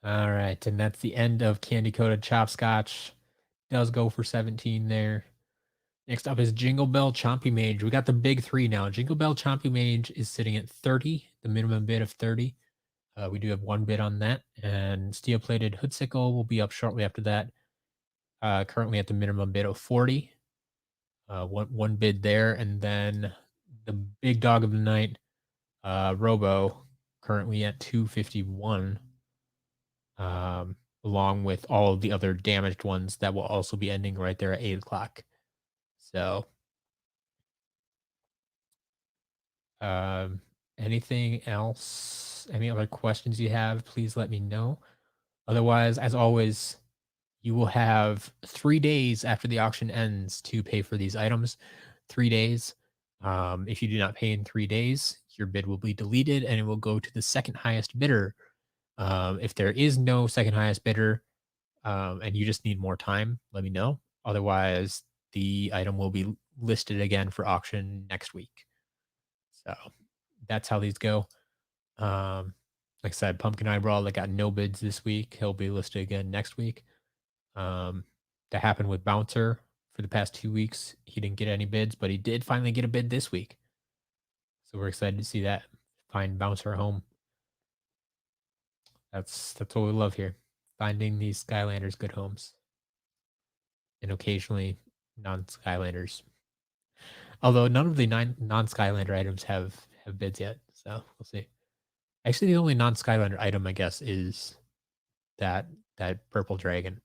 All right, and that's the end of candy coated chopscotch. Does go for 17 there. Next up is Jingle Bell Chompy Mage. We got the big 3 now. Jingle Bell Chompy Mage is sitting at 30, the minimum bid of 30. We do have 1 bid on that, and Steel Plated Hoodsicle will be up shortly after that. Currently at the minimum bid of 40. One bid there, and then the big dog of the night, Robo, currently at 251. Along with all of the other damaged ones that will also be ending right there at 8 o'clock. So, anything else? Any other questions you have? Please let me know. Otherwise, as always, you will have 3 days after the auction ends to pay for these items. 3 days. If you do not pay in 3 days, your bid will be deleted and it will go to the second highest bidder. If there is no second highest bidder, and you just need more time, let me know. Otherwise, the item will be listed again for auction next week. So that's how these go. Like I said, Pumpkin Eyebrow that got no bids this week. He'll be listed again next week. That happened with Bouncer for the past 2 weeks. He didn't get any bids, but he did finally get a bid this week. So we're excited to see that. Find Bouncer home. That's what we love here. Finding these Skylanders good homes. And occasionally non-Skylanders. Although none of the non-Skylander items have bids yet, so we'll see. Actually, the only non-Skylander item, I guess, is that purple dragon,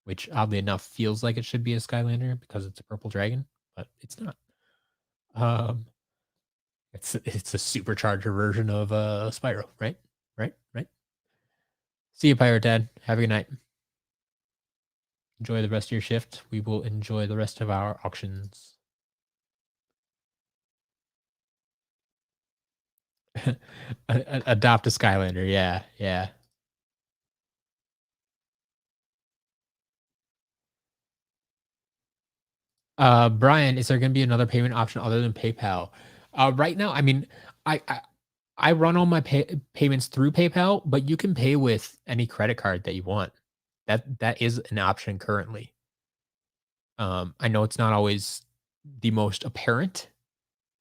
which oddly enough feels like it should be a Skylander because it's a purple dragon, but it's not. Um, it's a supercharger version of Spyro, right? Right. See you, Pirate Dad. Have a good night. Enjoy the rest of your shift. We will enjoy the rest of our auctions. Adopt a Skylander. Yeah. Brian, is there going to be another payment option other than PayPal? Right now, I mean, I run all my payments through PayPal, but you can pay with any credit card that you want. That is an option currently. I know it's not always the most apparent.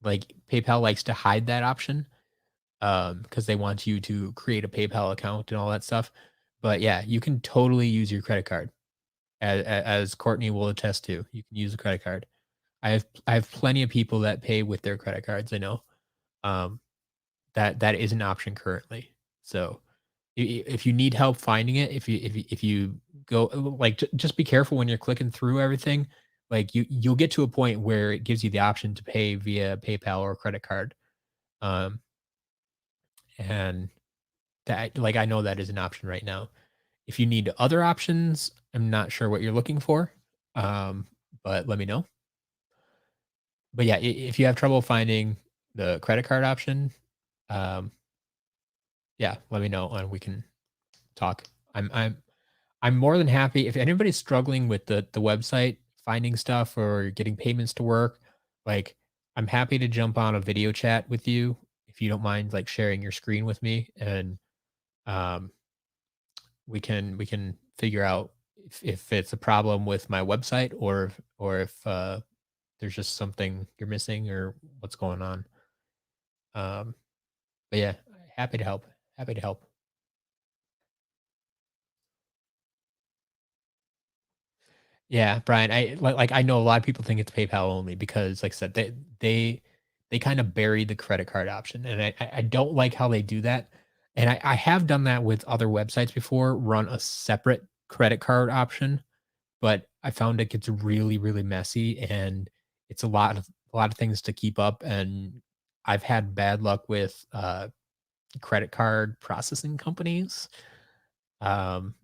Like PayPal likes to hide that option because they want you to create a PayPal account and all that stuff. But yeah, you can totally use your credit card, as Courtney will attest to. You can use a credit card. I have plenty of people that pay with their credit cards. I know, um, that is an option currently. So if you need help finding it, if you go like just be careful when you're clicking through everything. Like you'll get to a point where it gives you the option to pay via PayPal or credit card. Um, and that like I know that is an option right now. If you need other options, I'm not sure what you're looking for, um, but let me know. But yeah, if you have trouble finding the credit card option, um, yeah, let me know and we can talk. I'm more than happy if anybody's struggling with the website, finding stuff or getting payments to work, like I'm happy to jump on a video chat with you if you don't mind like sharing your screen with me and um we can figure out if it's a problem with my website or if there's just something you're missing or what's going on. Um but yeah, happy to help. Happy to help. Yeah, Brian, I like I know a lot of people think it's PayPal only because like I said, they kind of bury the credit card option. And I don't like how they do that. And I have done that with other websites before, run a separate credit card option, but I found it gets really, really messy and it's a lot of things to keep up. And I've had bad luck with credit card processing companies. Um,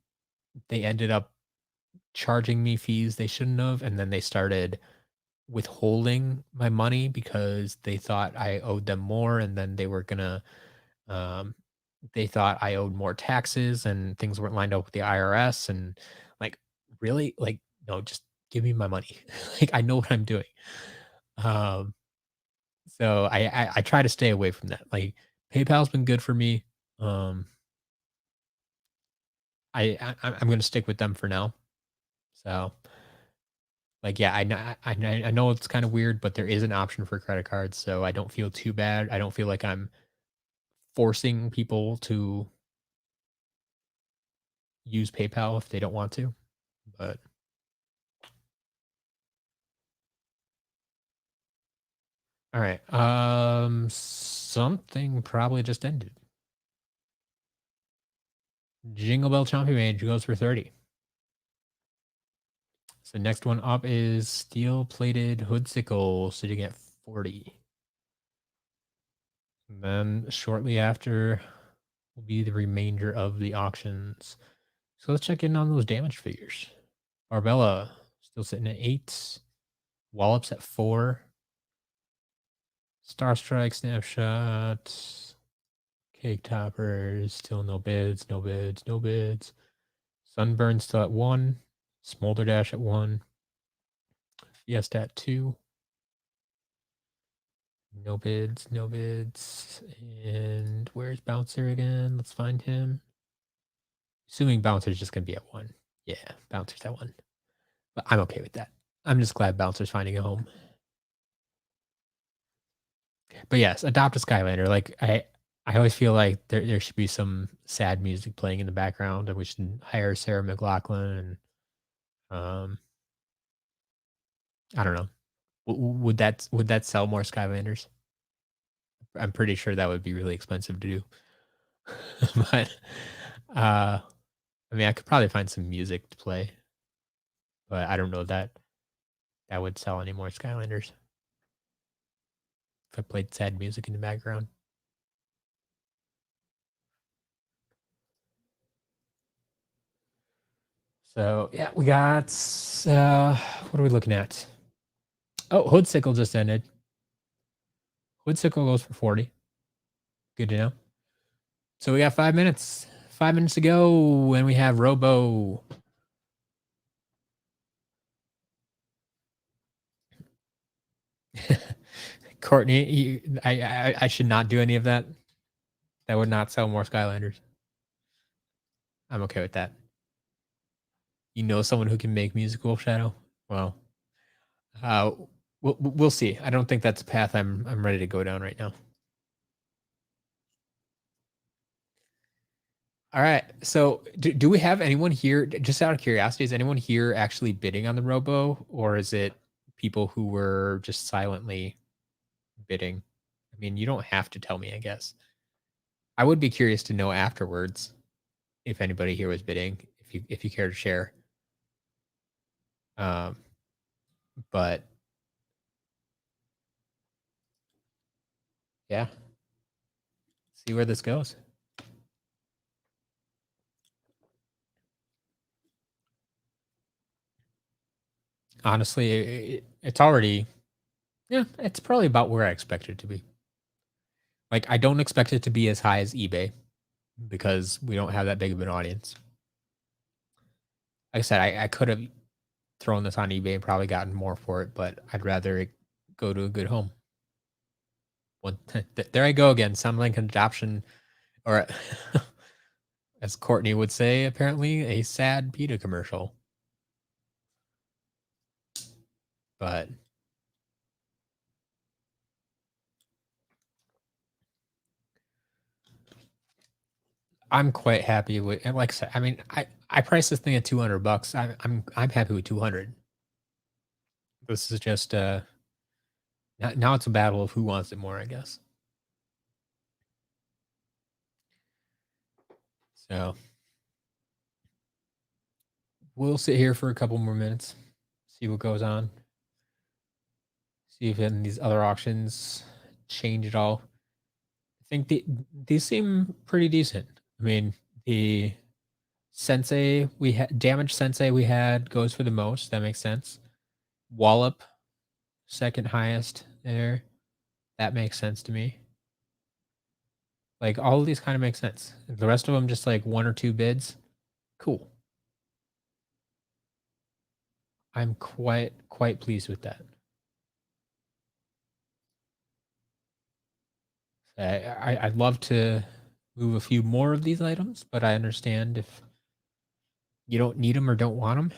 they ended up charging me fees they shouldn't have, and then they started withholding my money because they thought I owed them more, and then um, they thought I owed more taxes, and things weren't lined up with the IRS, and like really, like no, just give me my money. Like I know what I'm doing. Um, so I try to stay away from that. Like PayPal's been good for me. Um, I'm gonna stick with them for now. So like, yeah, I know it's kinda weird, but there is an option for credit cards, so I don't feel too bad. I don't feel like I'm forcing people to use PayPal if they don't want to, but alright, something probably just ended. Jingle Bell Chompy Mage goes for 30. So next one up is Steel Plated Hoodsicle sitting at 40. And then shortly after will be the remainder of the auctions. So let's check in on those damage figures. Barbella still sitting at 8. Wallops at 4. Star Strike, Snapshot, Cake Toppers, still no bids, no bids, no bids. Sunburn still at 1. Smolder Dash at 1. Fiesta at 2. No bids, no bids. And where's Bouncer again? Let's find him. Assuming Bouncer's just going to be at 1. Yeah, Bouncer's at 1. But I'm okay with that. I'm just glad Bouncer's finding a home. But yes, adopt a Skylander. Like I always feel like there should be some sad music playing in the background, and we should hire Sarah McLachlan. And I don't know. Would that sell more Skylanders? I'm pretty sure that would be really expensive to do. But uh, I mean, I could probably find some music to play, but I don't know that would sell any more Skylanders if I played sad music in the background. So yeah, we got what are we looking at? Oh, Hoodsicle just ended. Hoodsicle goes for 40. Good to know. So we got 5 minutes. 5 minutes to go, and we have Robo. Courtney, I should not do any of that. That would not sell more Skylanders. I'm okay with that. You know someone who can make musical Shadow? Well, uh, we'll see. I don't think that's a path I'm ready to go down right now. All right. So do we have anyone here? Just out of curiosity, is anyone here actually bidding on the Robo, or is it people who were just silently bidding? I mean, you don't have to tell me, I guess. I would be curious to know afterwards if anybody here was bidding, if you care to share. Um, but yeah, See where this goes. Honestly, it's already, yeah, it's probably about where I expect it to be. Like, I don't expect it to be as high as eBay because we don't have that big of an audience. Like I said, I could have thrown this on eBay and probably gotten more for it, but I'd rather it go to a good home. Well, there I go again. Sound like an adoption, or as Courtney would say, apparently a sad PETA commercial. But I'm quite happy with, and like I said, I mean, I priced this thing at $200. I'm happy with 200. This is just now it's a battle of who wants it more, I guess. So we'll sit here for a couple more minutes, see what goes on, see if in these other auctions change at all. I think these seem pretty decent. I mean, the Sensei we had, damage Sensei we had goes for the most. That makes sense. Wallop, second highest there. That makes sense to me. Like, all of these kind of make sense. The rest of them just like one or two bids. Cool. I'm quite pleased with that. I'd love to move a few more of these items, but I understand if you don't need them or don't want them.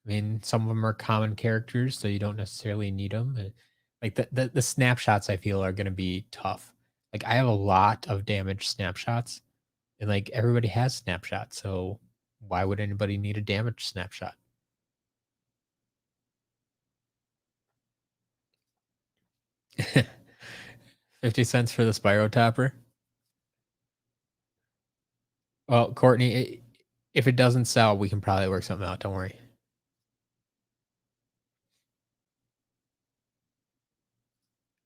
I mean, some of them are common characters, so you don't necessarily need them. Like the snapshots, I feel are going to be tough. Like, I have a lot of damage snapshots, and like everybody has snapshots, so why would anybody need a damage snapshot? 50 cents for the Spyro Topper. Well, Courtney, if it doesn't sell, we can probably work something out. Don't worry.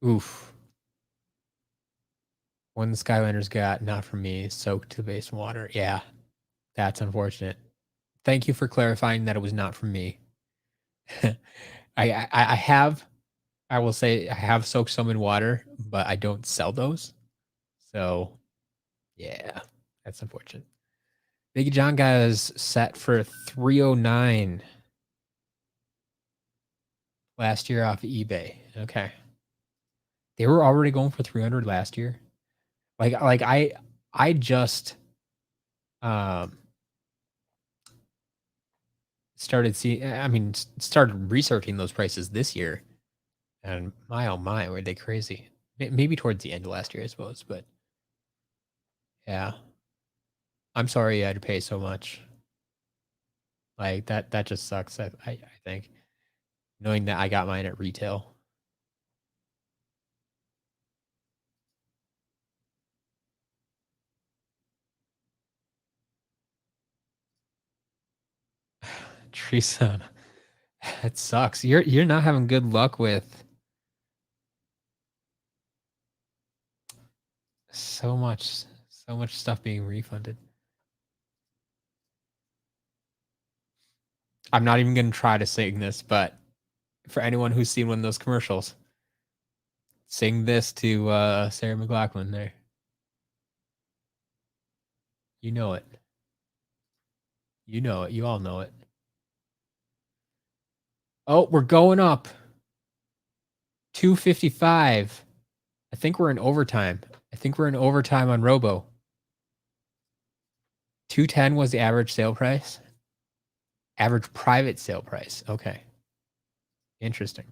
Oof. One the Skylanders got, not from me, soaked to the base in water. Yeah, that's unfortunate. Thank you for clarifying that it was not from me. I have, I will say, I have soaked some in water, but I don't sell those. So, yeah, that's unfortunate. Biggie John got us set for 309 last year off eBay. Okay. They were already going for 300 last year. Like I just um started seeing, I mean, started researching those prices this year, and my oh my, were they crazy. Maybe towards the end of last year, I suppose, but yeah. I'm sorry you had to pay so much. Like, that just sucks. I think, knowing that I got mine at retail. Teresa, it sucks. You're not having good luck with so much stuff being refunded. I'm not even gonna try to sing this, but for anyone who's seen one of those commercials, sing this to Sarah McLachlan there. You know it. You know it. You all know it. Oh, we're going up. 255. I think we're in overtime. I think we're in overtime on Robo. 210 was the average sale price. Average private sale price. Okay. Interesting.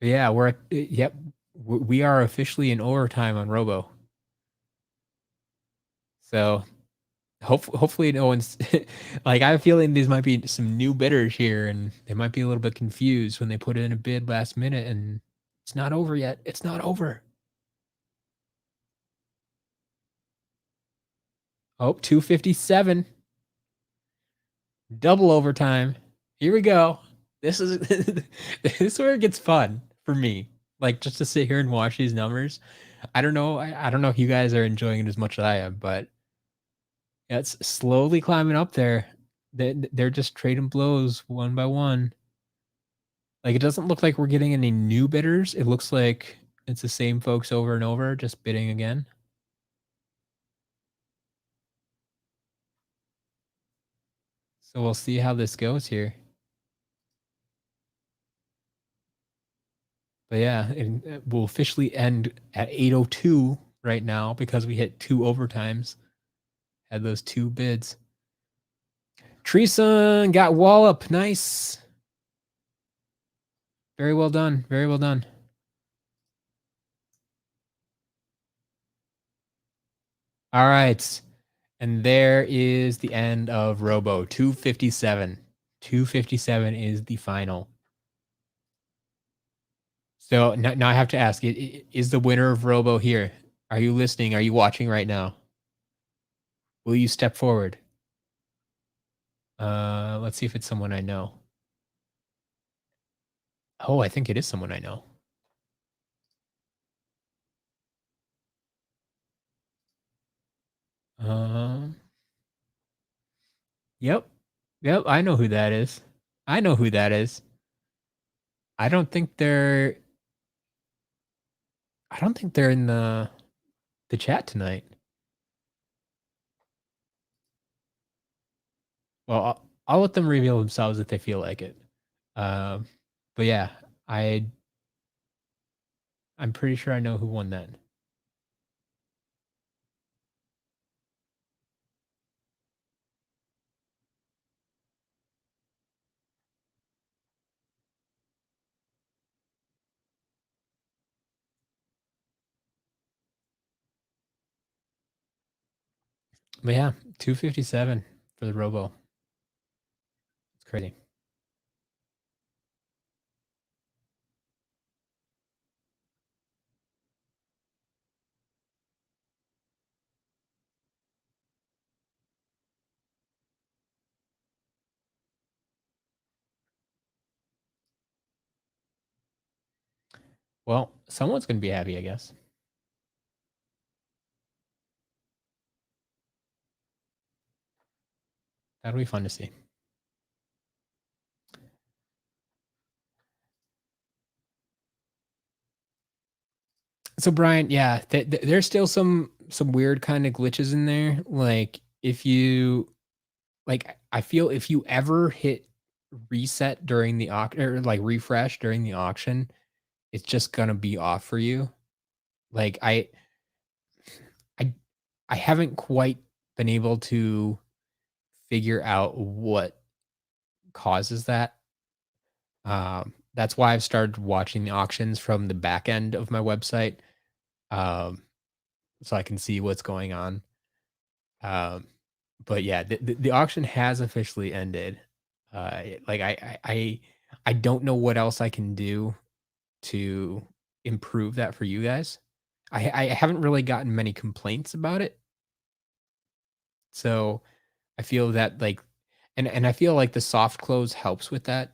Yeah, we're at, yep. We are officially in overtime on Robo. So hopefully no one's like, I have a feeling these might be some new bidders here, and they might be a little bit confused when they put in a bid last minute, and it's not over yet. It's not over. Oh, 257. Double overtime. Here we go. This is this is where it gets fun for me. like just to sit here and watch these numbers. I don't know. I don't know if you guys are enjoying it as much as I am, but yeah, it's slowly climbing up there. They're just trading blows one by one. Like it doesn't look like we're getting any new bidders. It looks like it's the same folks over and over, just bidding again. So we'll see how this goes here. But yeah, it will officially end at 8:02 right now because we hit 2 overtimes. Had those 2 bids. Treason got wallop. Nice. Very well done. Very well done. All right. And there is the end of Robo 257. 257 is the final. So now I have to ask, is the winner of Robo here? Are you listening? Are you watching right now? Will you step forward? Let's see if it's someone I know. Oh, I think it is someone I know. Um, yep. Yep, I know who that is. I know who that is. I don't think they're in the chat tonight. Well, I'll let them reveal themselves if they feel like it. Um, but yeah, I'm pretty sure I know who won that. But yeah, 257 for the Robo. It's crazy. Well, someone's gonna be happy, I guess. That'll be fun to see. So Brian, yeah, there's still some weird kind of glitches in there. Like if you like, I feel if you ever hit reset during the auction or like refresh during the auction, it's just gonna be off for you. Like I I haven't quite been able to figure out what causes that. That's why I've started watching the auctions from the back end of my website, um, so I can see what's going on. Um, but yeah, the auction has officially ended. Like I don't know what else I can do to improve that for you guys. I haven't really gotten many complaints about it, so I feel that like, and I feel like the soft close helps with that.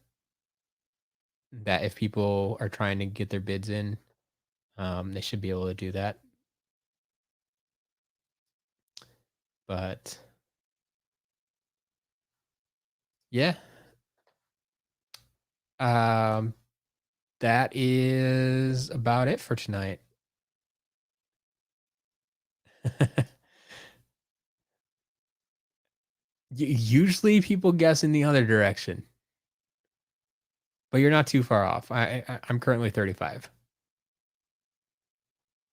That if people are trying to get their bids in, they should be able to do that. But yeah, um, that is about it for tonight. Usually people guess in the other direction, but you're not too far off. I'm currently 35.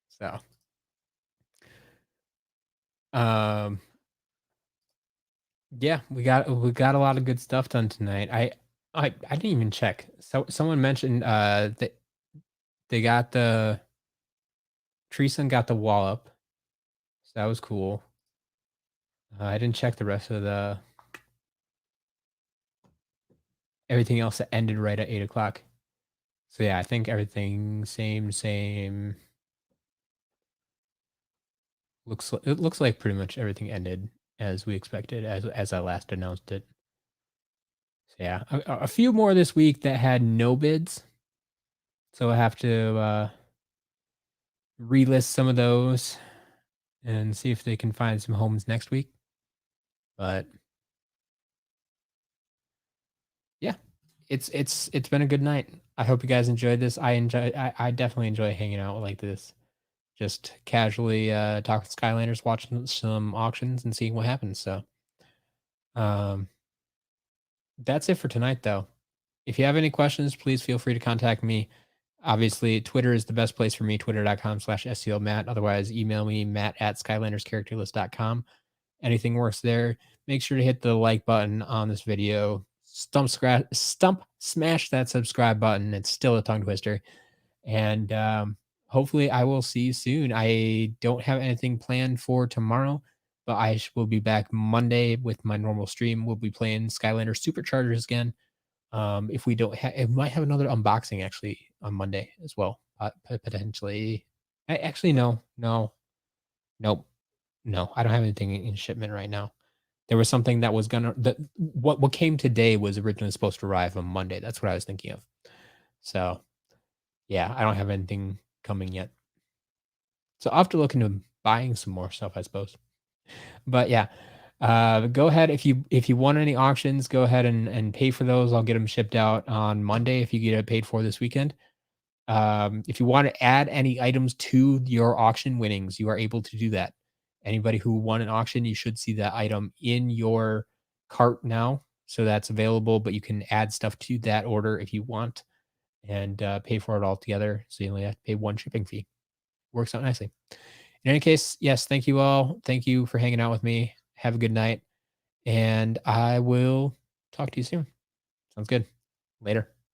So, um, yeah, we got a lot of good stuff done tonight. I didn't even check. So someone mentioned that they got the Treeson got the wallop. So that was cool. I didn't check the rest of the everything else that ended right at 8 o'clock. So yeah, I think everything same. It looks like pretty much everything ended as we expected as I last announced it. So yeah, a few more this week that had no bids. So I have to relist some of those and see if they can find some homes next week. But yeah, it's been a good night. I hope you guys enjoyed this. I definitely enjoy hanging out like this. Just casually talking Skylanders, watching some auctions and seeing what happens. So um that's it for tonight though. If you have any questions, please feel free to contact me. Obviously, Twitter is the best place for me, twitter.com/SCL Matt. Otherwise, email me, matt at skylanderscharacterlist.com. Anything works there. Make sure to hit the like button on this video. Stump smash that subscribe button. It's still a tongue twister. And hopefully, I will see you soon. I don't have anything planned for tomorrow, but will be back Monday with my normal stream. We'll be playing Skylanders SuperChargers again. If we don't have, it might have another unboxing actually on Monday as well. Potentially. Actually, no, no, nope, no. I don't have anything in shipment right now. There was something that was gonna that what came today was originally supposed to arrive on Monday. That's what I was thinking of. So yeah, I don't have anything coming yet. So I'll have to look into buying some more stuff, I suppose. But yeah, go ahead if you want any auctions, go ahead and pay for those. I'll get them shipped out on Monday if you get it paid for this weekend. If you want to add any items to your auction winnings, you are able to do that. Anybody who won an auction, you should see that item in your cart now. So that's available, but you can add stuff to that order if you want and pay for it all together. So you only have to pay one shipping fee. Works out nicely. In any case, yes, thank you all. Thank you for hanging out with me. Have a good night, and I will talk to you soon. Sounds good. Later.